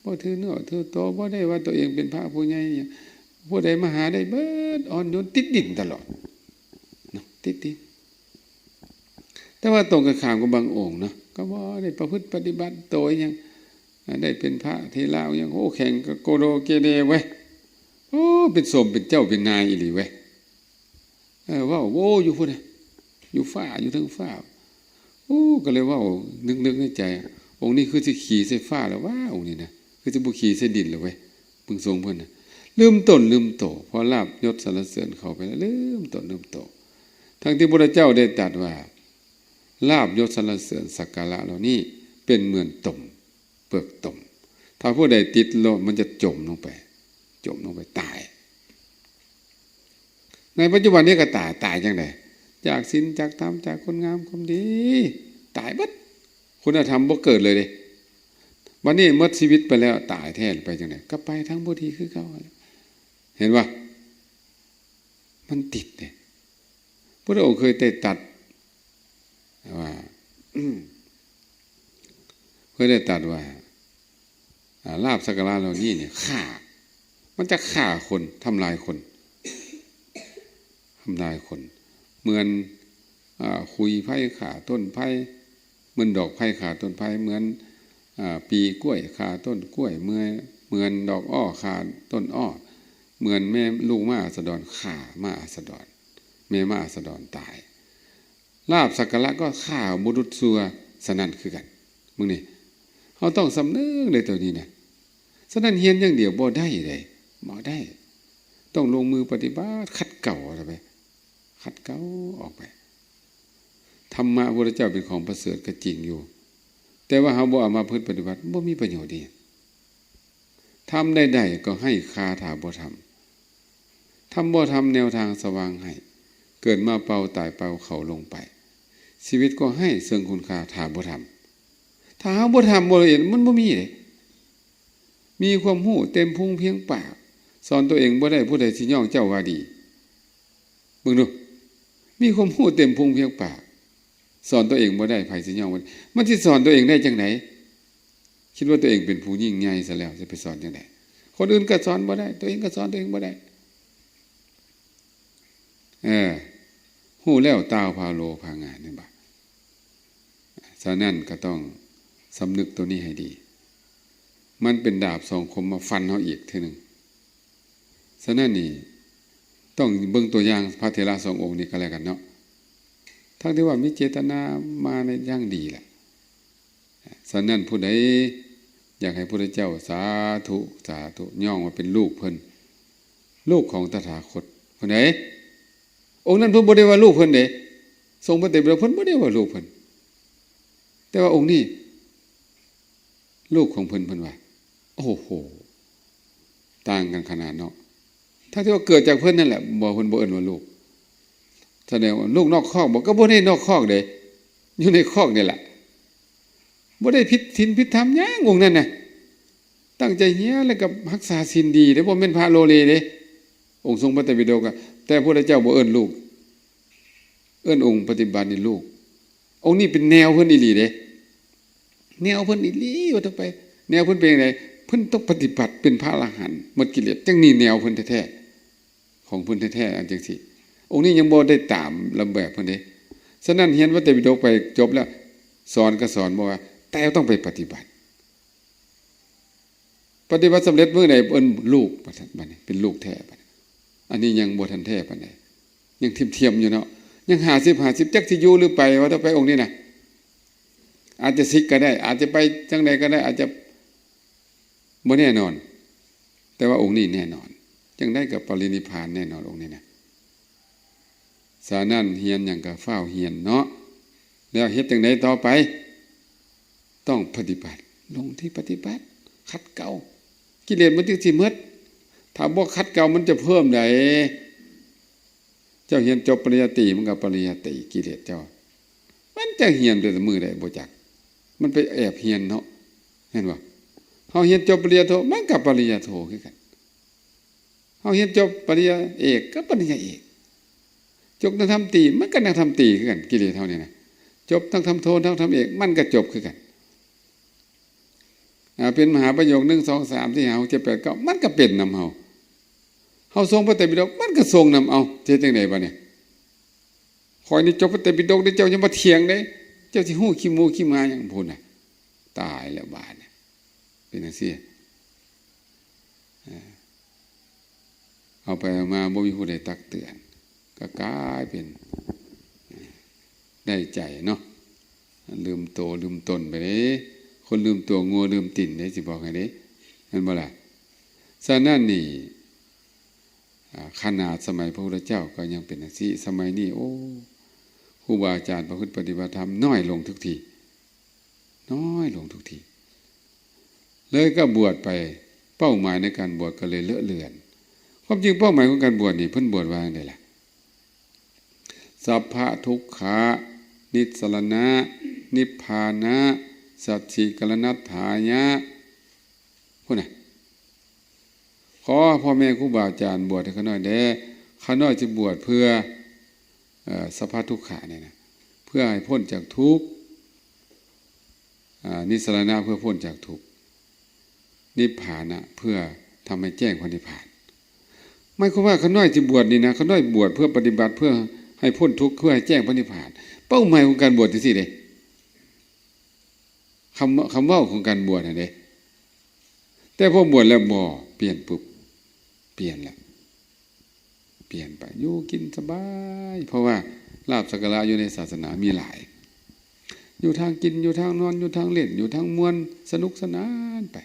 S1: บ่ถือเนื้อถือโตบ่ได้ว่าตัวเองเป็นพระผู้ใหญ่ผู้ใดมาหาได้เบิดอ่อนโยนติดดินตลอดเนาะติดดินแต่ว่าตรงกับข้ามกับบางองค์เนาะก็บ่ได้ประพฤติปฏิบัติโตยังได้เป็นพระเทลาวยังโอ้แข่งกับโกโดเกเดเว้ยโอ้เป็นสมเป็นเจ้าเป็นนายอีหลีเว้ยว่าโอ้อยู่พุ่นน่ะอยู่ฟ้าอยู่ทั้งฟ้าโอ้ก็เลยว่านึกในใจองค์นี้คือสิขี่ใส่ฟ้าแล้วว่าองค์นี้นะคือสิบ่ขี่ใส่ดินแล้วเว้ยเพิ่งทรงเพิ่นน่ะลืมต้นลืมโตพอลาบยศสรรเสริญเข้าไปแล้วลืมต้นลืมโตทั้งที่พระเจ้าได้ตรัสว่าลาบยศสรรเสริญสักการะเหล่านี้เป็นเหมือนตุ่มเปลือกตุ่มถ้าผู้ใดติดโลกมันจะจมลงไปตายในปัจจุบันนี้ก็ตายจังได๋จากศีลจากธรรมจากคุณงามความดีตายบัดคุณธรรมบ่เกิดเลยเด้วันนี้หมดชีวิตไปแล้วตายแท้ไปจังได๋ก็ไปทางบ่ดีคือเก่าเห็นว่ามันติดเด้พระองค์เคยได้ตัดว่าเคยได้ตัดว่าลาภสักการะเหล่านี้เนี่ยฆ่ามันจะฆ่าคนทำลายคนเหมือนคุยไผ่ขาต้นไผ่เหมือนดอกไผ่ขาต้นไผ่เหมือนปีกล้วยขาต้นกล้วยเหมือนดอกอ้อขาต้นอ้อเหมือนแม่ลูกม้าอัสดรฆ่าม้าอัสดรแม่ม้าอัสดรตายลาภสักการะก็ฆ่าบุรุษซัวสนั่นคือกันมึงนี่เขาต้องสำนึกในตัวนี้นะฉะนั้นเฮียนอย่างเดียวบ่ได้เลยบ่ได้ต้องลงมือปฏิบัติขัดเก่าอะไรไปขัดเก่าออกไปธรรมะพระพุทธเจ้าเป็นของประเสริฐก็จริงอยู่แต่ว่าเฮาบ่เอามาพึ่งปฏิบัติบ่มีประโยชน์ดีทำได้ก็ให้คาถาบ่ทำบ่ทำแนวทางสว่างให้เกิดมาเป่าตายเป่าเขาลงไปชีวิตก็ให้เสื่องคุณค่าถาบ่ทำถ้าเฮาบ่ทำบ่ละเอียดมันบ่มีเลยมีความรู้เต็มพุงเพียงปากสอนตัวเองบ่ได้ผู้ใดสิย่องเจ้าว่าดีเบิ่งดูมีความรู้เต็มพุงเพียงปากสอนตัวเองบ่ได้ไผสิย่องมันสิสอนตัวเองได้จังได๋คิดว่าตัวเองเป็นผู้ยิ่งใหญ่ซะแล้วจะไปสอนจังได๋คนอื่นก็สอนบ่ได้ตัวเองก็สอนตัวเองบ่ได้ฮู้แล้วตาวพาโลพางานนี่บ่ฉะนั้นก็ต้องสำนึกตัวนี้ให้ดีมันเป็นดาบสองคมมาฟันเฮาอีกทีนึงฉะนั้นนี่ต้องเบิ่งตัวอย่างพระเถระสององค์นี้ก็แล้วกันเนาะทั้งที่ว่ามีเจตนามาในอย่างดีแหละฉะนั้นผู้ใดอยากให้พระพุทธเจ้าสาธุย่องว่าเป็นลูกเพิ่นลูกของตถาคตคนไหนองค์นั้นเพิ่นบ่ได้ว่าลูกเพิ่นเด้ทรงพระเตปิฎกเพิ่นบ่ได้ว่าลูกเพิ่นแต่ว่าองค์นี้ลูกของเพิ่นว่าโอ้โหต่างกันขนาดเนาะถ้าที่ว่าเกิดจากเพิ่นนั่นแหละบ่เพิ่นบ่เอิ้นว่าลูกแสดงว่าลูกนอกคอกบ่ก็บ่ได้นอกคอกเด้อยู่ในคอกนี่แหละบ่ได้ผิดศีลผิดธรรมหยังองค์นั้นน่ะตั้งใจเฮียแล้วก็รักษาศีลดีเด้บ่แม่นพระโลเลเด้องค์ทรงพระไตรปิฎกแต่พระพุทธเจ้าบ่เอิ้นลูกเอิ้นองค์ปฏิบัตินี่ลูกองค์นี้เป็นแนวเพิ่นอีหลีเด้แนวเพิ่นอีหลีว่าต้องไปแนวเพิ่นเป็นจังได๋เพิ่นต้องปฏิบัติเป็นพระอรหันต์หมดกิเลสจังนี้แนวเพิ่นแท้ๆของเพิ่นแท้ๆอันจังซี่องค์นี้ยังบ่ได้ตามลำแบบเพิ่นเด้ฉะนั้นเรียนพระไตรปิฎกไปจบแล้วสอนก็สอนบอกว่าแต่ต้องไปปฏิบัติสำเร็จมื้อใดเอิ้นลูกบัดนี้เป็นลูกแท้บัดอันนี้ยังบ่ทันแท้ปานใดยังเทียมๆอยู่เนาะยัง50จักสิอยู่หรือไปว่าต้องไปองค์นี้น่ะอาจจะสิกก็ได้อาจจะไปจังใดก็ได้อาจจะบ่แน่นอนแต่ว่าองค์นี้แน่นอนจังได้กับปรินิพพานแน่นอนองค์นี้นะฉะนั้นเฮียนหยังก็เฝ้าเฮียนเนาะแล้วเฮ็ดจังไดต่อไปต้องปฏิบัติลงที่ปฏิบัติขัดเกลากิเลสมันถึงสิหมดถ้าบ่ขัดเกลามันจะเพิ่มได้เจ้าเฮียนจบปริญญาตรีมันก็ปริญญาตรีกิเลสเจ้ามันจะเฮียนแต่มือได้บ่จักมันไปแอบเฮียนเนาะเห็นบ่เฮาเฮียนจบปริญญาโทมันก็ปริญญาโทคือกันเฮาเฮียนจบปริญญาเอกก็ปริญญาเอก จบนักธรรมตรีมันก็นักธรรมตรีคือกันกิเลสเท่านี้นะจบทั้งทำโททั้งทำเอกมันก็จบคือกันเป็นมหาประโยค1 2 3 4 5 6 7 8 9มันก็เป็นนำเฮาทรงพระไตรปิฎกมันก็ทรงนำเอาเฮ็ดจังได๋บัดนี้ข่อยนี่จบพระไตรปิฎกได้เจ้ายังมาเถียงได้เจ้าสิฮู้ขี้มูขี้มาหยังพูดน่ะตายแล้วบาดนี้เป็นจังซี่เอาไปมาบ่มีผู้ใดตักเตือนก็กลายเป็นได้ใจเนาะลืมโตลืมตนไปเด้คนลืมตัวงัวลืมติ่นเด้สิบอกให้เด้นั่นบ่ล่ะฉะนั้นนี่ขนาดสมัยพระพุทธเจ้าก็ยังเป็นจังซี่สมัยนี้โอ้ครูบาอาจารย์ประพฤติปฏิบัติธรรมน้อยลงทุกทีน้อยลงทุกทีเลยก็บวชไปเป้าหมายในการบวชก็เลยเลอะเลือนความจริงเป้าหมายของการบวชนี่เพิ่นบวชว่าจังได๋ล่ะสัพพะทุกขะนิสรณะนิพพานะสัจฉิกรณัฏฐายะพุ่นน่ะขอพ่อแม่ครูบาอาจารย์บวชให้เขาหน่อยเด้เขาน้อยจะบวชเพื่อสัพพะทุกขะเนี่ยนะเพื่อให้พ้นจากทุกข์นิสรณะเพื่อพ้นจากทุกข์นิพพานะเพื่อทำให้แจ้งพระนิพพานไม่คือว่าเขาน้อยจะบวชนี่นะเขาน้อยบวชเพื่อปฏิบัติเพื่อให้พ้นทุกข์เพื่อให้แจ้งพระนิพพานเป้าหมายของการบวชที่สิเด้คำว่าของการบวชน่ะเด้แต่พอบวชแล้วบ่เปลี่ยนปุ๊บเปลี่ยนแล้วเปลี่ยนไปอยู่กินสบายเพราะว่าลาภสักการะอยู่ในศาสนามีหลายอยู่ทางกินอยู่ทางนอนอยู่ทางเล่นอยู่ทางมวนสนุกสนานไป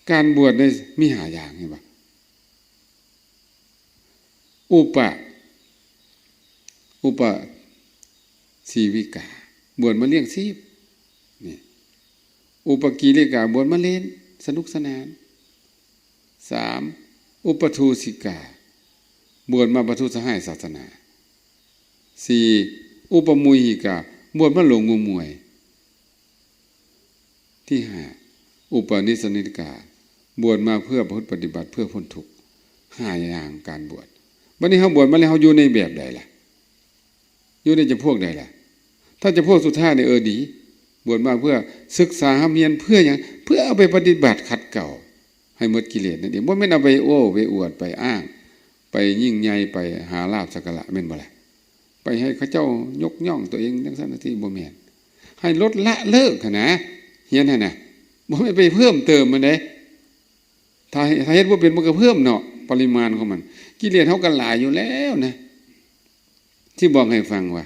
S1: การบวชได้มีหาอย่างเห็นป่ะอุปชีวิกาบวชมาเลี้ยงชีพนี่อุปกีริกาบวชมาเล่นสนุกสนาน3อุปทูสิกาบวชมาประทุษร้ายศาสนา4อุปมุหิกาบวชมาหลงงมงวยที่5อุปนิสสนิกาบวชมาเพื่อประพฤติปฏิบัติเพื่อพ้นทุกข์5อย่างการบวชวันนี้เฮาบวชมาแล้วเฮาอยู่ในแบบใดล่ะอยู่ในจำพวกใดล่ะถ้าจำพวกสุดท้ายเนี่ยดีบวชมาเพื่อศึกษาเรียนเพื่อหยังเพื่อเอาไปปฏิบัติขัดเกลาให้หมดกิเลสนั่นเองบ่แม่นเอาไปโอ้ไปอวดไปอ้างไปยิ่งใหญ่ไปหาลาภสักการะแม่นบ่ล่ะไปให้เขาเจ้ายกย่องตัวเองจังซั่นที่บ่แม่นให้ลดละเลิกหั่นนะเฮียนหั่นน่ะบ่ให้ไปเพิ่มเติมมันเด้ถ้าเฮ็ดบ่เป็นมันก็เพิ่มเนาะปริมาณของมันกิเลสเฮาก็หลายอยู่แล้วนะที่บอกให้ฟังว่า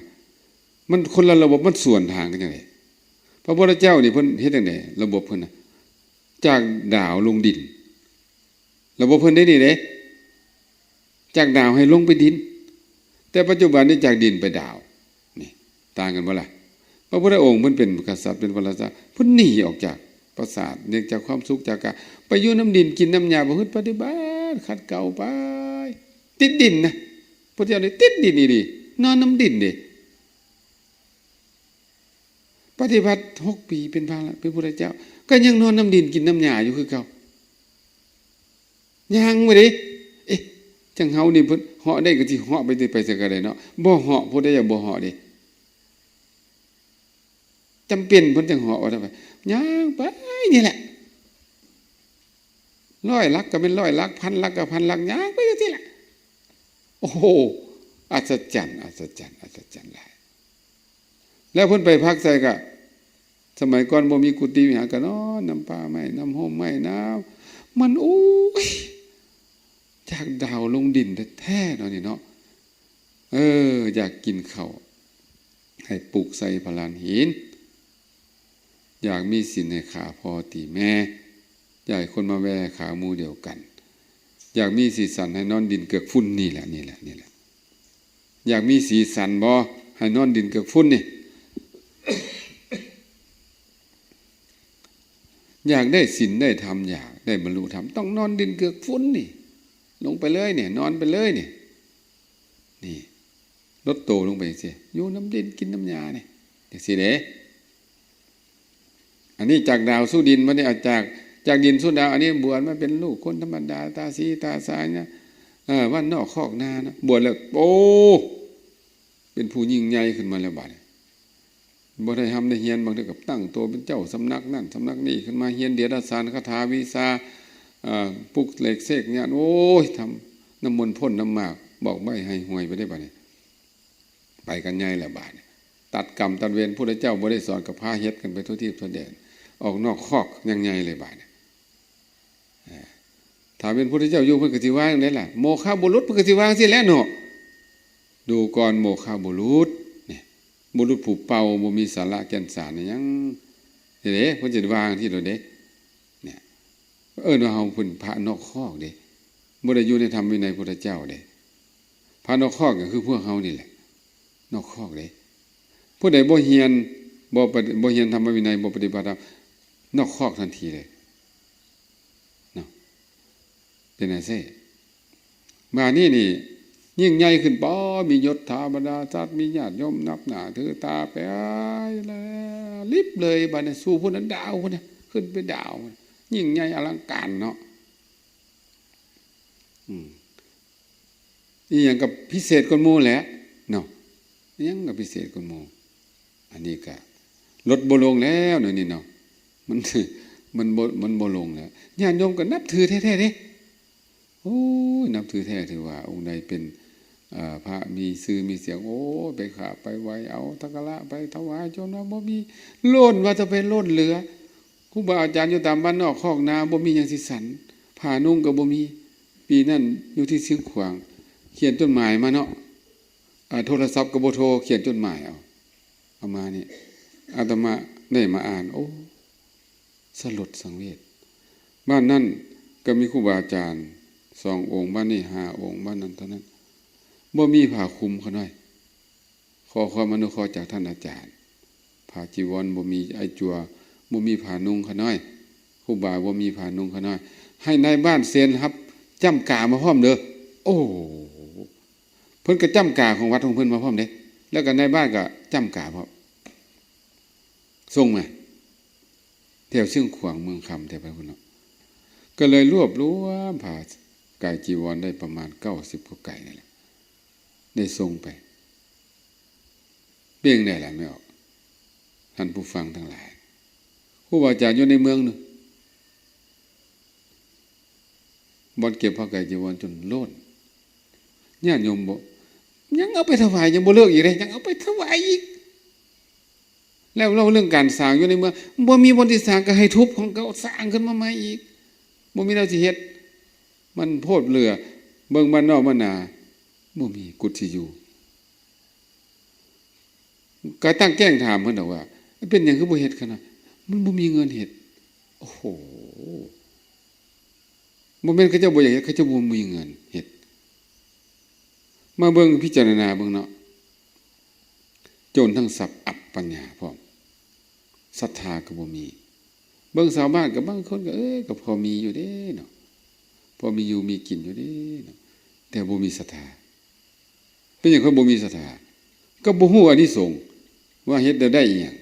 S1: มันคนละระบบมันส่วนทางกันจังได๋พระพุทธเจ้านี่เพิ่นเฮ็ดจังได๋ระบบเพิ่นน่ะจากดาวลงดินระบบเพิ่นได้นี่เด้จากดาวให้ลงไปดินแต่ปัจจุบันนี้จากดินไปดาวนี่ต่างกันบ่ล่ะพระพุทธองค์เพิ่นเป็นกษัตริย์เป็นพระราชาเพิ่นหนีออกจากปราสาทเนื่องจากความสุขจากการไปอยู่น้ำดินกินน้ำหญ้าประพฤติปฏิบัติขัดเกลาไปติดดินนะพุทธเจ้านี่ติดดินนี่ดินอนน้ำดินดิปฏิบัติ6 ปีเป็นพระเป็นพุทธเจ้าก็ยังนอนน้ำดินกินน้ำหญ้าอยู่คือเก่ายังบ่ดิจังเฮานี่เพิ่นเหาะได้ก็สิเหาะไปสักก็ได้เนาะบ่เหาะพุทธเจ้าบ่เหาะดิจำเป็นเพิ่นจังเหาะว่าได้ไปย่างไปนี่แหละ100 ลักก็เป็น100 ลักพันลักก็พันลักย่างไปจังซี่แหละโอ้โหอัศจรรย์หลายแล้วเพิ่นไปพักใส่ก็สมัยก่อนบ่มีกุฏิวิหารก็นอนน้ำป่าไม้น้ำห่มไม้น้ำมันโอ้ยจากดาวลงดินแท้ๆเนาะนี่เนาะอยากกินข้าวให้ปลูกใส่พลานหินอยากมีศีลให้ขาพ่อตีแม่อยากให้คนมาแวขาหมู่เดียวกันอยากมีสีสันให้นอนดินเกือกฝุ่นนี่แหละอยากมีสีสันบ่ให้นอนดินเกือกฝุ่นนี่ อยากได้ศีลได้ธรรมอยากได้บรรลุธรรมต้องนอนดินเกือกฝุ่นนี่ลงไปเลยเนี่ยนอนไปเลยเนี่ยนี่ลดโตลงไปสิอยู่น้ำดินกินน้ำยาเนี่ยเดี๋ยวสิเด้อันนี้จากดาวสู่ดินมันเนี่ยจากดินสู่ดาวอันนี้บวชมาเป็นลูกคนธรรมดาตาสีตาสายเนี่ย วันนอกคอกนานะบวชแล้วโอ้เป็นผู้ยิ่งใหญ่ขึ้นมาแล้วบัดบ่ได้ทำได้เฮียนบางทีกับตั้งตัวเป็นเจ้าสำนักนั่นสำนักนี้ขึ้นมาเฮียนเดียดสารคาถาวิชาปลุกเหล็กเสกเนี่ยโอ้ยทำน้ำมนต์พ่นน้ำหมากบอกไม่ให้ห่วยไปได้บัดนี้ไปกันใหญ่แล้วบัดตัดกรรมตัดเวรพระเจ้าบ่ได้สอนกับพาเฮ็ดกันไปทั่วทิศทั่วแดนออกนอกคอกยังไงเลยบัดถ้าเป็นพระเจ้าอยู่เพิ่นก็สิว่าจังได๋ล่ะโมฆะบุรุษเพิ่นก็สิว่าจังซี่แหละเนาะดูก่อนโมฆะบุรุษนี่บุรุษผู้เป่าบ่มีสาระแก่นสารนี่ยังเด้เพิ่นจะวางที่โดเด้เนี่ยว่าเฮาเพิ่นพระนอกคอกเด้บ่ได้อยู่ในธรรมวินัยพระเจ้าเด้พระนอกคอกก็คือพวกเฮานี่แหละนอกคอกเด้ผู้ใดบ่เฮียนบ่เฮียนธรรมวินัยบ่ปฏิบัติธรรมนอกคอกทันทีเลยเนาะเป็นไงเซ่มานี่ยิ่งใหญ่ขึ้นป้อมียศถาบรรดาศักดิ์มีญาติโยมนับหน้าถือตาไปแล้วลิบเลยบัดนี้สู่ผู้นั้นดาวพุ่นน่ะขึ้นไปดาวยิ่งใหญ่อลังการเนาะอีหยังกับพิเศษกว่าหมู่แหละเนาะยังกับพิเศษกว่าหมู่อันนี้ก็ลดบ่ลงแล้วนี่เนาะมันบ่ลงแล้วญาติโยมก็นับถือแท้ๆเด้โอ้ยนับถือแท้ถือว่าองค์ใดเป็นพระมีชื่อมีเสียงโอ้ไปขาไปไว้เอาสักการะไปถวายจนว่าบ่มีล้นว่าจะเป็นล้นเหลือครูบาอาจารย์อยู่ตามบ้านนอกคอกนาบ่มีหยังสิสันผ้านุ่งก็บ่มีปีนั้นอยู่ที่เชียงขวางเขียนจดหมายมาเนาะโทรศัพท์ก็บ่โทรเขียนจดหมายเอามานี่อาตมาได้มาอ่านโอ้สลดสังเวชบ้านนั้นก็มีครูบาอาจารย์2 องค์บ้านนี้5 องค์บ้านนั้นเท่านั้นบ่มีผ้าคลุมเขาหน่อยขอความอนุเคราะห์จากท่านอาจารย์ผ้าจีวรบ่มีไอจัวบ่มีผ้านุ่งเขาหน่อยครูบาบ่มีผ้านุ่งเขาหน่อยให้นายบ้านเซ็นครับจ้ำกามาพร้อมเด้อโอ้เพิ่นก็จ้ำกาของวัดของเพิ่นมาพร้อมเด้แล้วก็นายบ้านก็จ้ำกาพร้อมส่งมาแถวเชียงขวางเมืองคำแถวไปพุ่นเนาะก็เลยรวบผ้าไก่จีวรได้ประมาณ90กว่าไก่นี่แหละได้ส่งไปเปี้ยงได้ล่ะไม่ออกท่านผู้ฟังทั้งหลายครูบาอาจารย์อยู่ในเมืองนึงบ่เก็บผ้าไก่จีวรจนโล้นญาติโยมบ่ยังเอาไปถวายยังบ่เลิกอีกเลยยังเอาไปถวายอีกแล้วเรื่องการสร้างอยู่ในเมืองบ่มีบ่ที่สร้างก็ให้ทุบของเก่าสร้างขึ้นมาใหม่อีกบ่มีแนวสิเฮ็ดมันโพดเหลือเบิ่งบ้านนอกบ้านนาบ่มีกุฏิอยู่ก็ตั้งแกล้งถามเพิ่นดอกว่าเป็นหยังคือบ่เฮ็ดคั่นน่ะมันบ่มีเงินเฮ็ดโอ้โหบ่แม่นเขาเจ้าบ่อยากเฮ็ดเขาเจ้าบ่มีเงินเฮ็ดมาเบิ่งพิจารณาเบิ่งเนาะโจรทั้งทรัพย์อัปปัญญาพร้อมศรัทธาก็บ่มีเบิ่งชาวบ้านก็บางคนก็ก็พอมีอยู่เด้เนาะพอมีอยู่มีกินอยู่เด้เนาะแต่บ่มีศรัทธาเป็นหยังเขาบ่มีศรัทธาก็บ่ฮู้อานิสงส์ว่าเฮ็ดได้อีหยัง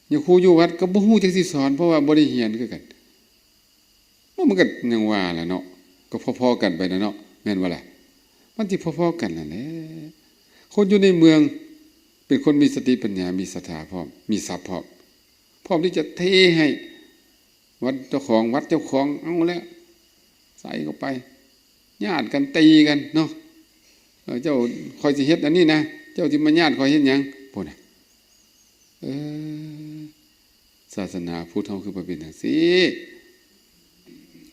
S1: อย่างครูอยู่วัดก็บ่ฮู้จักสิสอนเพราะว่าบ่ได้เรียนคือกันมันก็ยังว่าล่ะเนาะก็พอๆกันไปนะเนาะแม่นบ่ล่ะมันสิพอๆกันนั่นแหละคนอยู่ในเมืองเป็นคนมีสติปัญญามีศรัทธาพร้อมมีทรัพย์พร้อมที่จะเทให้วัดเจ้าของวัดเจ้าของเอาแล้วใส่เข้าไปญาติกันตีกันเนาะเจ้าคอยสิเฮ็ดอันนี้นะเจ้าสิมาญาติคอยเฮ็ดหยังพุ่นน่ะศาสนาพุทธเฮาคือบ่เป็นจังซี่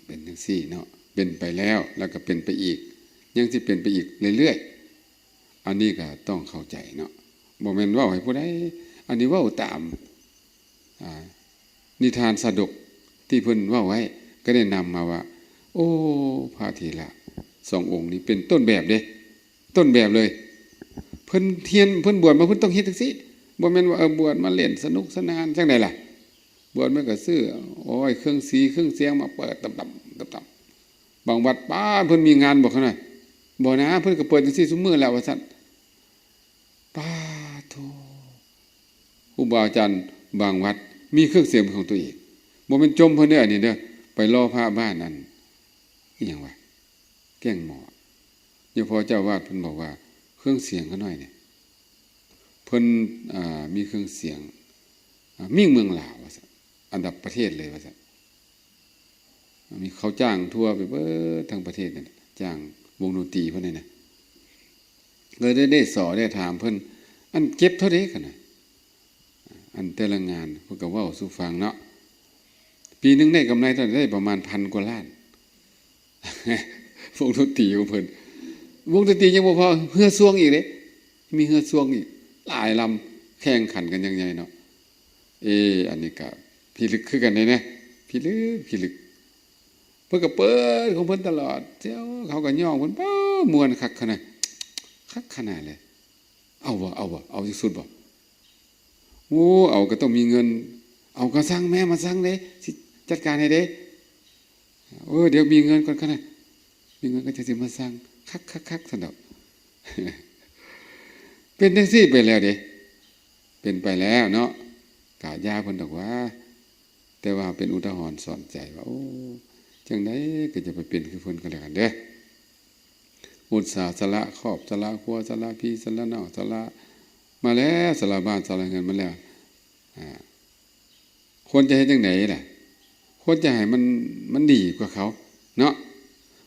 S1: เป็นจังซี่เนาะเป็นไปแล้วก็เป็นไปอีกยังสิเป็นไปอีกเรื่อยๆอันนี้ก็ต้องเข้าใจเนาะบ่แม่นเว้าให้ผู้ใดอันนี้เว้าตามนิทานสะดกที่เพิ่นเว้าไว้ก็ได้นำมาว่าโอ้พระเถระ2 องค์นี้เป็นต้นแบบเด้ต้นแบบเลยเพิ่นเทียนเพิ่นบวชมาเพิ่นต้องเฮ็ดจังซี่บ่แม่นว่าบวชมาเล่นสนุกสนานจังได๋ล่ะบวชมันก็ซื้อโอ้ยเครื่องสีเครื่องเสียงมาเปิดตับๆบางวัดป้าเพิ่นมีงานบ่คั่นน่ะบ่นะเพิ่นก็เปิดจังซี่ซุมื้อแล้วว่าซั่นป้าโธครูบาอาจารย์บางวัดมีเครื่องเสียงของตัวเองบ่แม่นจมเพิ่นเด้ออันนี้เด้อไปรอพระบ้านนั้นอีหยังวะ แกล้งหมอเนี่ยพอเจ้าวาดเพิ่นบอกว่าเครื่องเสียงเขาน้อยเนี่ยเพิ่นมีเครื่องเสียงมิ่งเมืองลาวว่าซั่นอันดับประเทศเลยว่าซั่นมีเขาจ้างทั่วไปเบิดทั้งประเทศนั่นจ้างวงดนตรีเพิ่นนี่นะเลยได้สอนได้ถามเพิ่นอันเก็บเท่าใดกันน่ะอันแต่ละงานเพิ่นก็เว้าสู่ฟังเนาะปีนึงได้กำไรเท่าได้ประมาณ1,000 กว่าล้านวงดนตรีของเพิ่นวงดนตรียังบ่พอเฮือซวงอีกเด้มีเฮือซวงอีกหลายลำแข่งขันกันอย่างใหญ่เนาะอันนี้ก็พิลึกคือกันเลยนะพิลึกเพิ่นก็เปิดของเพิ่นตลอดเจ้าเขาก็ย่องเพิ่นป้ม่วนคักขนาดเลยเอาเอาที่สุดบ่โอ้เอาก็ต้องมีเงินเอาก็สั่งแม่มาสั่งเด้สิจัดการให้เด้เดี๋ยวมีเงินก่อนนะมีเงินก็จะสิมาสั่งคักซั่นดอกเป็นจังซี่ไปแล้วเด้เป็นไปแล้วเนาะกะยาเพิ่นดอกว่าแต่ว่าเป็นอุทาหรณ์สอนใจว่าโอ้จังได๋ก็จะไปเป็นคือเพิ่นก็แล้วกันเด้ออุตสาห์สละครอบสละครัวสละพี่สละน้องสละมาแล้วสละบ้านสละเงินมาแล้วควรจะเฮ็ดจังได๋ล่ะควรจะให้มันดีกว่าเขาเนาะ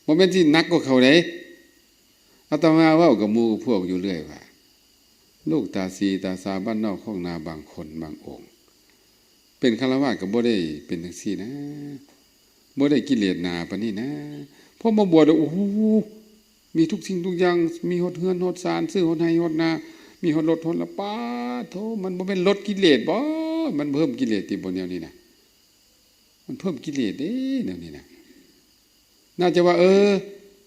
S1: บ่แม่นสิหนักกว่าเขาเด้อาตมาเว้ากับหมู่พวกอยู่เรื่อยว่าลูกตาสีตาสาบ้านนอกของนาบางคนบางองค์เป็นฆราวาสก็บ่ได้เป็นจังซี่นะบ่ได้กิเลสหนาปานนี้นะพอมาบวชโอ้โหมีทุกสิ่งทุกอย่างมีฮอดเฮือนฮอดศาลซื้อฮอดไร่ฮอดนามีฮอดรถฮอดละปาโธมันบ่แม่นลดกิเลสบ่มันเพิ่มกิเลสติบ่แนวนี้นะมันเพิ่มกิเลสเด้แนวนี้นะน่าจะว่า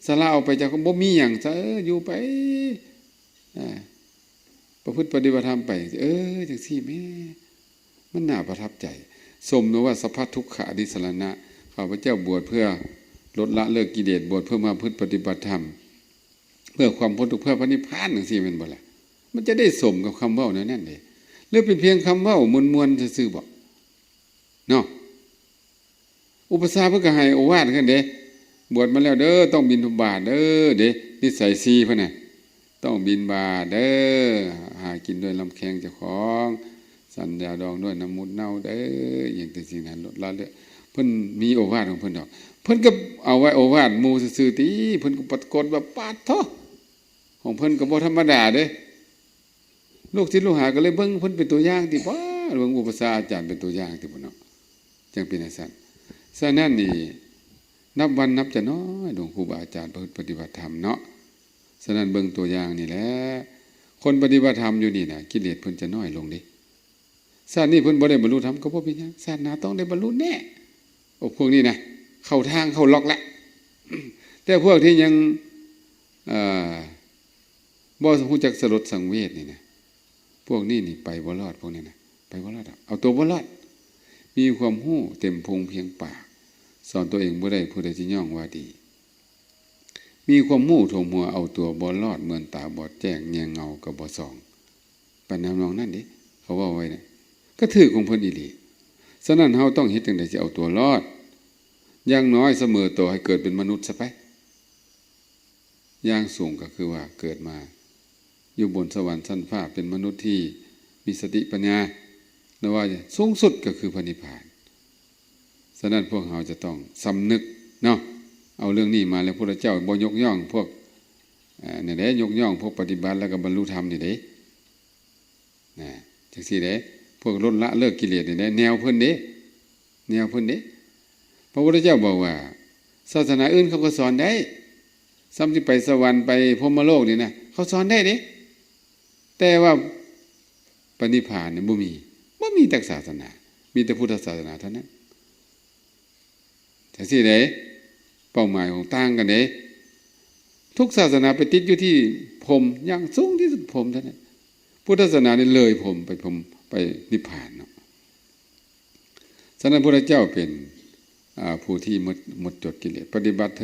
S1: สละเอาไปจากบ่มีหยังซะอยู่ไปประพฤติปฏิบัติธรรมไปจังซี่แม่มันน่าประทับใจสมนะว่าสัพพทุกขะอดิสรณะข้าพเจ้าบวชเพื่อลดละเลิกกิเลสบวชเพื่อมาประพฤติปฏิบัติธรรมเพื่อความพ้นทุกข์เพื่อพระนิพพานจังซี่แม่นบ่ล่ะมันจะได้สมกับคำเว้านั่นเด้หรือเป็นเพียงคำเว้ามวลๆซื่อๆบ่เนาะอุปสาเพิ่นก็ให้โอวาทกันเด้บวชมาแล้วเด้อต้องบิณฑบาตเด้อเด้นิสัย4เพิ่นน่ะต้องบิณฑบาตเด้อหากินด้วยลำแข้งเจ้าของสัญญาดองด้วยน้ำมูดเน่าเด้ออย่างจังซี่นั้นลดละเด้อเพิ่นมีโอวาทของเพิ่นดอกเพิ่นก็เอาไว้โอวาทหมู่ซื่อๆติเพิ่นก็ปรากฏว่าปาดโธของเพิ่นก็บ่ธรรมดาเด้ลูกศิษย์ลูกหาก็เลยเบิ่งเพิ่นเป็นตัวอย่างติบ่หลวงอุปชาอาจารย์เป็นตัวอย่างติบ่เนาะจังเป็นจังซั่นฉะนั้นนี่นับวันนับจะน้อยหลวงครูบาอาจารย์ปฏิบัติธรรมเนาะฉะนั้นเบิ่งตัวอย่างนี่แหละคนปฏิบัติธรรมอยู่นี่น่ะกิเลสเพิ่นจะน้อยลงเด้ชาตินี้เพิ่นบ่ได้บรรลุธรรมก็บ่เป็นหยังชาติหน้าต้องได้บรรลุแน่พวกนี้นะเข้าทางเข้าล็อกแล้วแต่พวกที่ยังบ่รู้จักสลดสังเวชนี่นะพวกนี้นี่ไปบ่รอดพวกนี้นะไปบ่รอดเอาตัวบ่รอดมีความรู้เต็มพงเพียงปากสอนตัวเองบ่ได้ผู้ใดสิย่องว่าดีมีความรู้ท่วมหัวเอาตัวบ่รอดเหมือนตาบอดแจ้งแยงเงาก็บ่ส่องปานนองนั้นดิเขาว่าไว้นะก็ถือของเพิ่นอีหลีฉะนั้นเฮาต้องเฮ็ดจังได๋สิเอาตัวรอดอย่างน้อยเสมอตัวให้เกิดเป็นมนุษย์ซะไปอย่างสูงก็คือว่าเกิดมาอยู่บนสวรรค์ชั้นฟ้าเป็นมนุษย์ที่มีสติปัญญาแล้วว่าสูงสุดก็คือพระนิพพานฉะนั้นพวกเราจะต้องสำนึกเนาะเอาเรื่องนี้มาแล้วพระเจ้าบ่ยกย่องพวกนี่แหละยกย่องพวกปฏิบัติแล้วก็บรรลุธรรมนี่เด้นะจังซี่เด้พวกลดละเลิกกิเลสนี่แหละแนวเพิ่นเด้แนวเพิ่นเด้พระพุทธเจ้าบอกว่าศาสนาอื่นเขาก็สอนได้ซ้ำที่ไปสวรรค์ไปพรหมโลกนี่นะเขาสอนได้เด้แต่ว่าปณิพพานเนี่ยบ่มีแต่ศาสนามีแต่พุทธศาสนาเท่านั้นจังซี่เด้เป้าหมายของต่างกันเด้ทุกศาสนาไปติดอยู่ที่พรหมอย่างสูงที่สุดพรหมเท่านั้นพุทธศาสนานี่เลยพรหมไปนิพพานเนาะฉะนั้นพระเจ้าเป็นผู้ที่หมดจดกิเลสปฏิบัติธ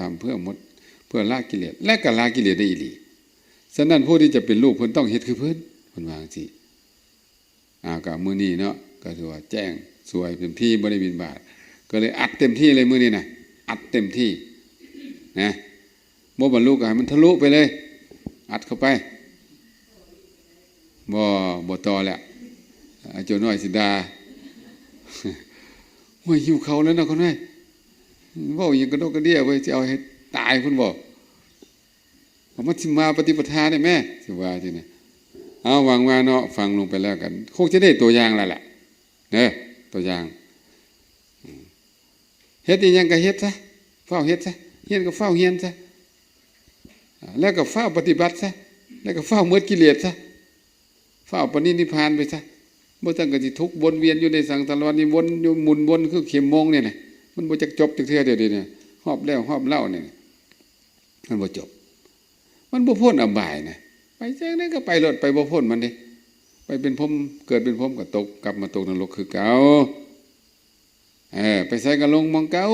S1: รรมเพื่อละกิเลสและก็ละกิเลสได้อีหลีฉะนั้นผู้ที่จะเป็นลูกเพิ่นต้องเฮ็ดคือเพิ่นว่าจังซี่ก็มื้อนี้เนาะก็ถือว่าแจ้งสวยเต็มที่บ่ได้บิณฑบาตก็เลยอัดเต็มที่เลยมื้อนี้น่ะอัดเต็มที่นะ บ่บรรลุก็ให้มันทะลุไปเลยอัดเข้าไปบ่ต่อแล้วอาจารย์น้อยสิดาโอ้ยหิวเขาแล้วนะคนน้อยเว้าหยังกระดกกระเดี้ยไว้สิเอาให้ตายเพิ่นบอกมันสิมาปฏิปทาได้แม่สิว่าจังได๋เอาหวังว่าเนาะฟังลงไปแล้วกันคงจะได้ตัวอย่างแล้วแหละเด้อตัวอย่างเฮ็ดอีหยังก็เฮ็ดซะเฝ้าเฮ็ดซะเฮียนก็เฝ้าเฮียนซะแล้วก็เฝ้าปฏิบัติซะแล้วก็เฝ้าหมดกิเลสซะเฝ้าปณินิพพานไปซะบ่ต้องก็สิทุกข์วนเวียนอยู่ในสังสารวัฏนี่วนอยู่หมุนวนคือเข็มมงเนี่ยน่ะมันบ่จักจบจักเทื่อเดียวนี่ฮอบแล้วฮอบเล่าเนี่ยมันบ่จบมันบ่พ้นอบายนะไปจังได๋ก็ไปรถไปบ่พ้นมันเด้ไปเป็นพรหมเกิดเป็นพรหมก็ตกกลับมาตกนรกคือเก่าไปใส่ก็ลงมองเก่า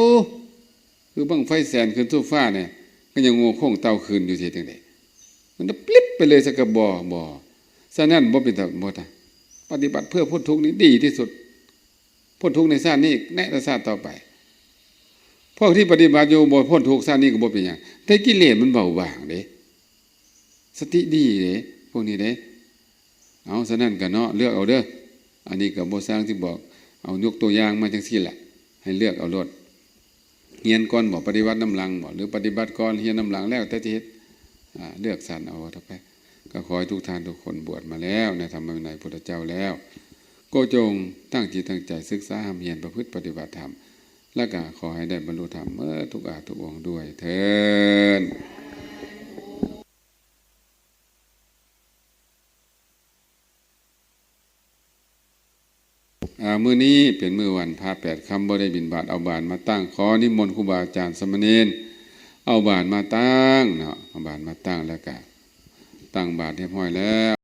S1: คือบั้งไฟแสนขึ้นสู่ฟ้าเนี่ยก็ยังโง่โค้งเต่าคืนอยู่สิจังได๋มันจะปลิบไปเลยสักกะบ่ฉะนั้นบ่เป็นบ่ตาปฏิบัติเพื่อพ้นทุกข์นี้ดีที่สุดพ้นทุกข์ในชาตินี้แน่ชาติต่อไปพวกที่ปฏิบัติอยู่บ่พ้นทุกข์ชาตินี้ก็บ่เป็นหยังแต่กิเลสมันเบาบางเด้สติดีเด้พวกนี้เด้เอาฉะนั้นก็เนาะเลือกเอาเด้ออันนี้ก็บ่สร้างที่บอกเอายกตัวอย่างมาจังซี่แหละให้เลือกเอารถเฮียนก่อนบ่ปฏิบัติน้ำหลังบ่หรือปฏิบัติก่อนเฮียนน้ำหลังแล้วแต่ที่เฮ็ดเลือกสรรเอาเท่าไปก็ขอให้ทุกท่านทุกคนบวชมาแล้วในธรรมวินัยพุทธเจ้าแล้วก็จงตั้งจิตตั้งใจศึกษาเรียนประพฤติปฏิบัติธรรมและก็ขอให้ได้บรรลุธรรมทุกอาทุกองค์ด้วยเถิดมื้อนี้เป็นมื้อวันพระ8 ค่ำบ่ได้บิณฑบาตเอาบาตรมาตั้งขอนิมนต์ครูบาอาจารย์สมณเณรเอาบาตรมาตั้งเนาะเอาบาตรมาตั้งแล้วก็ตั้งบาตรเรียบร้อยแล้ว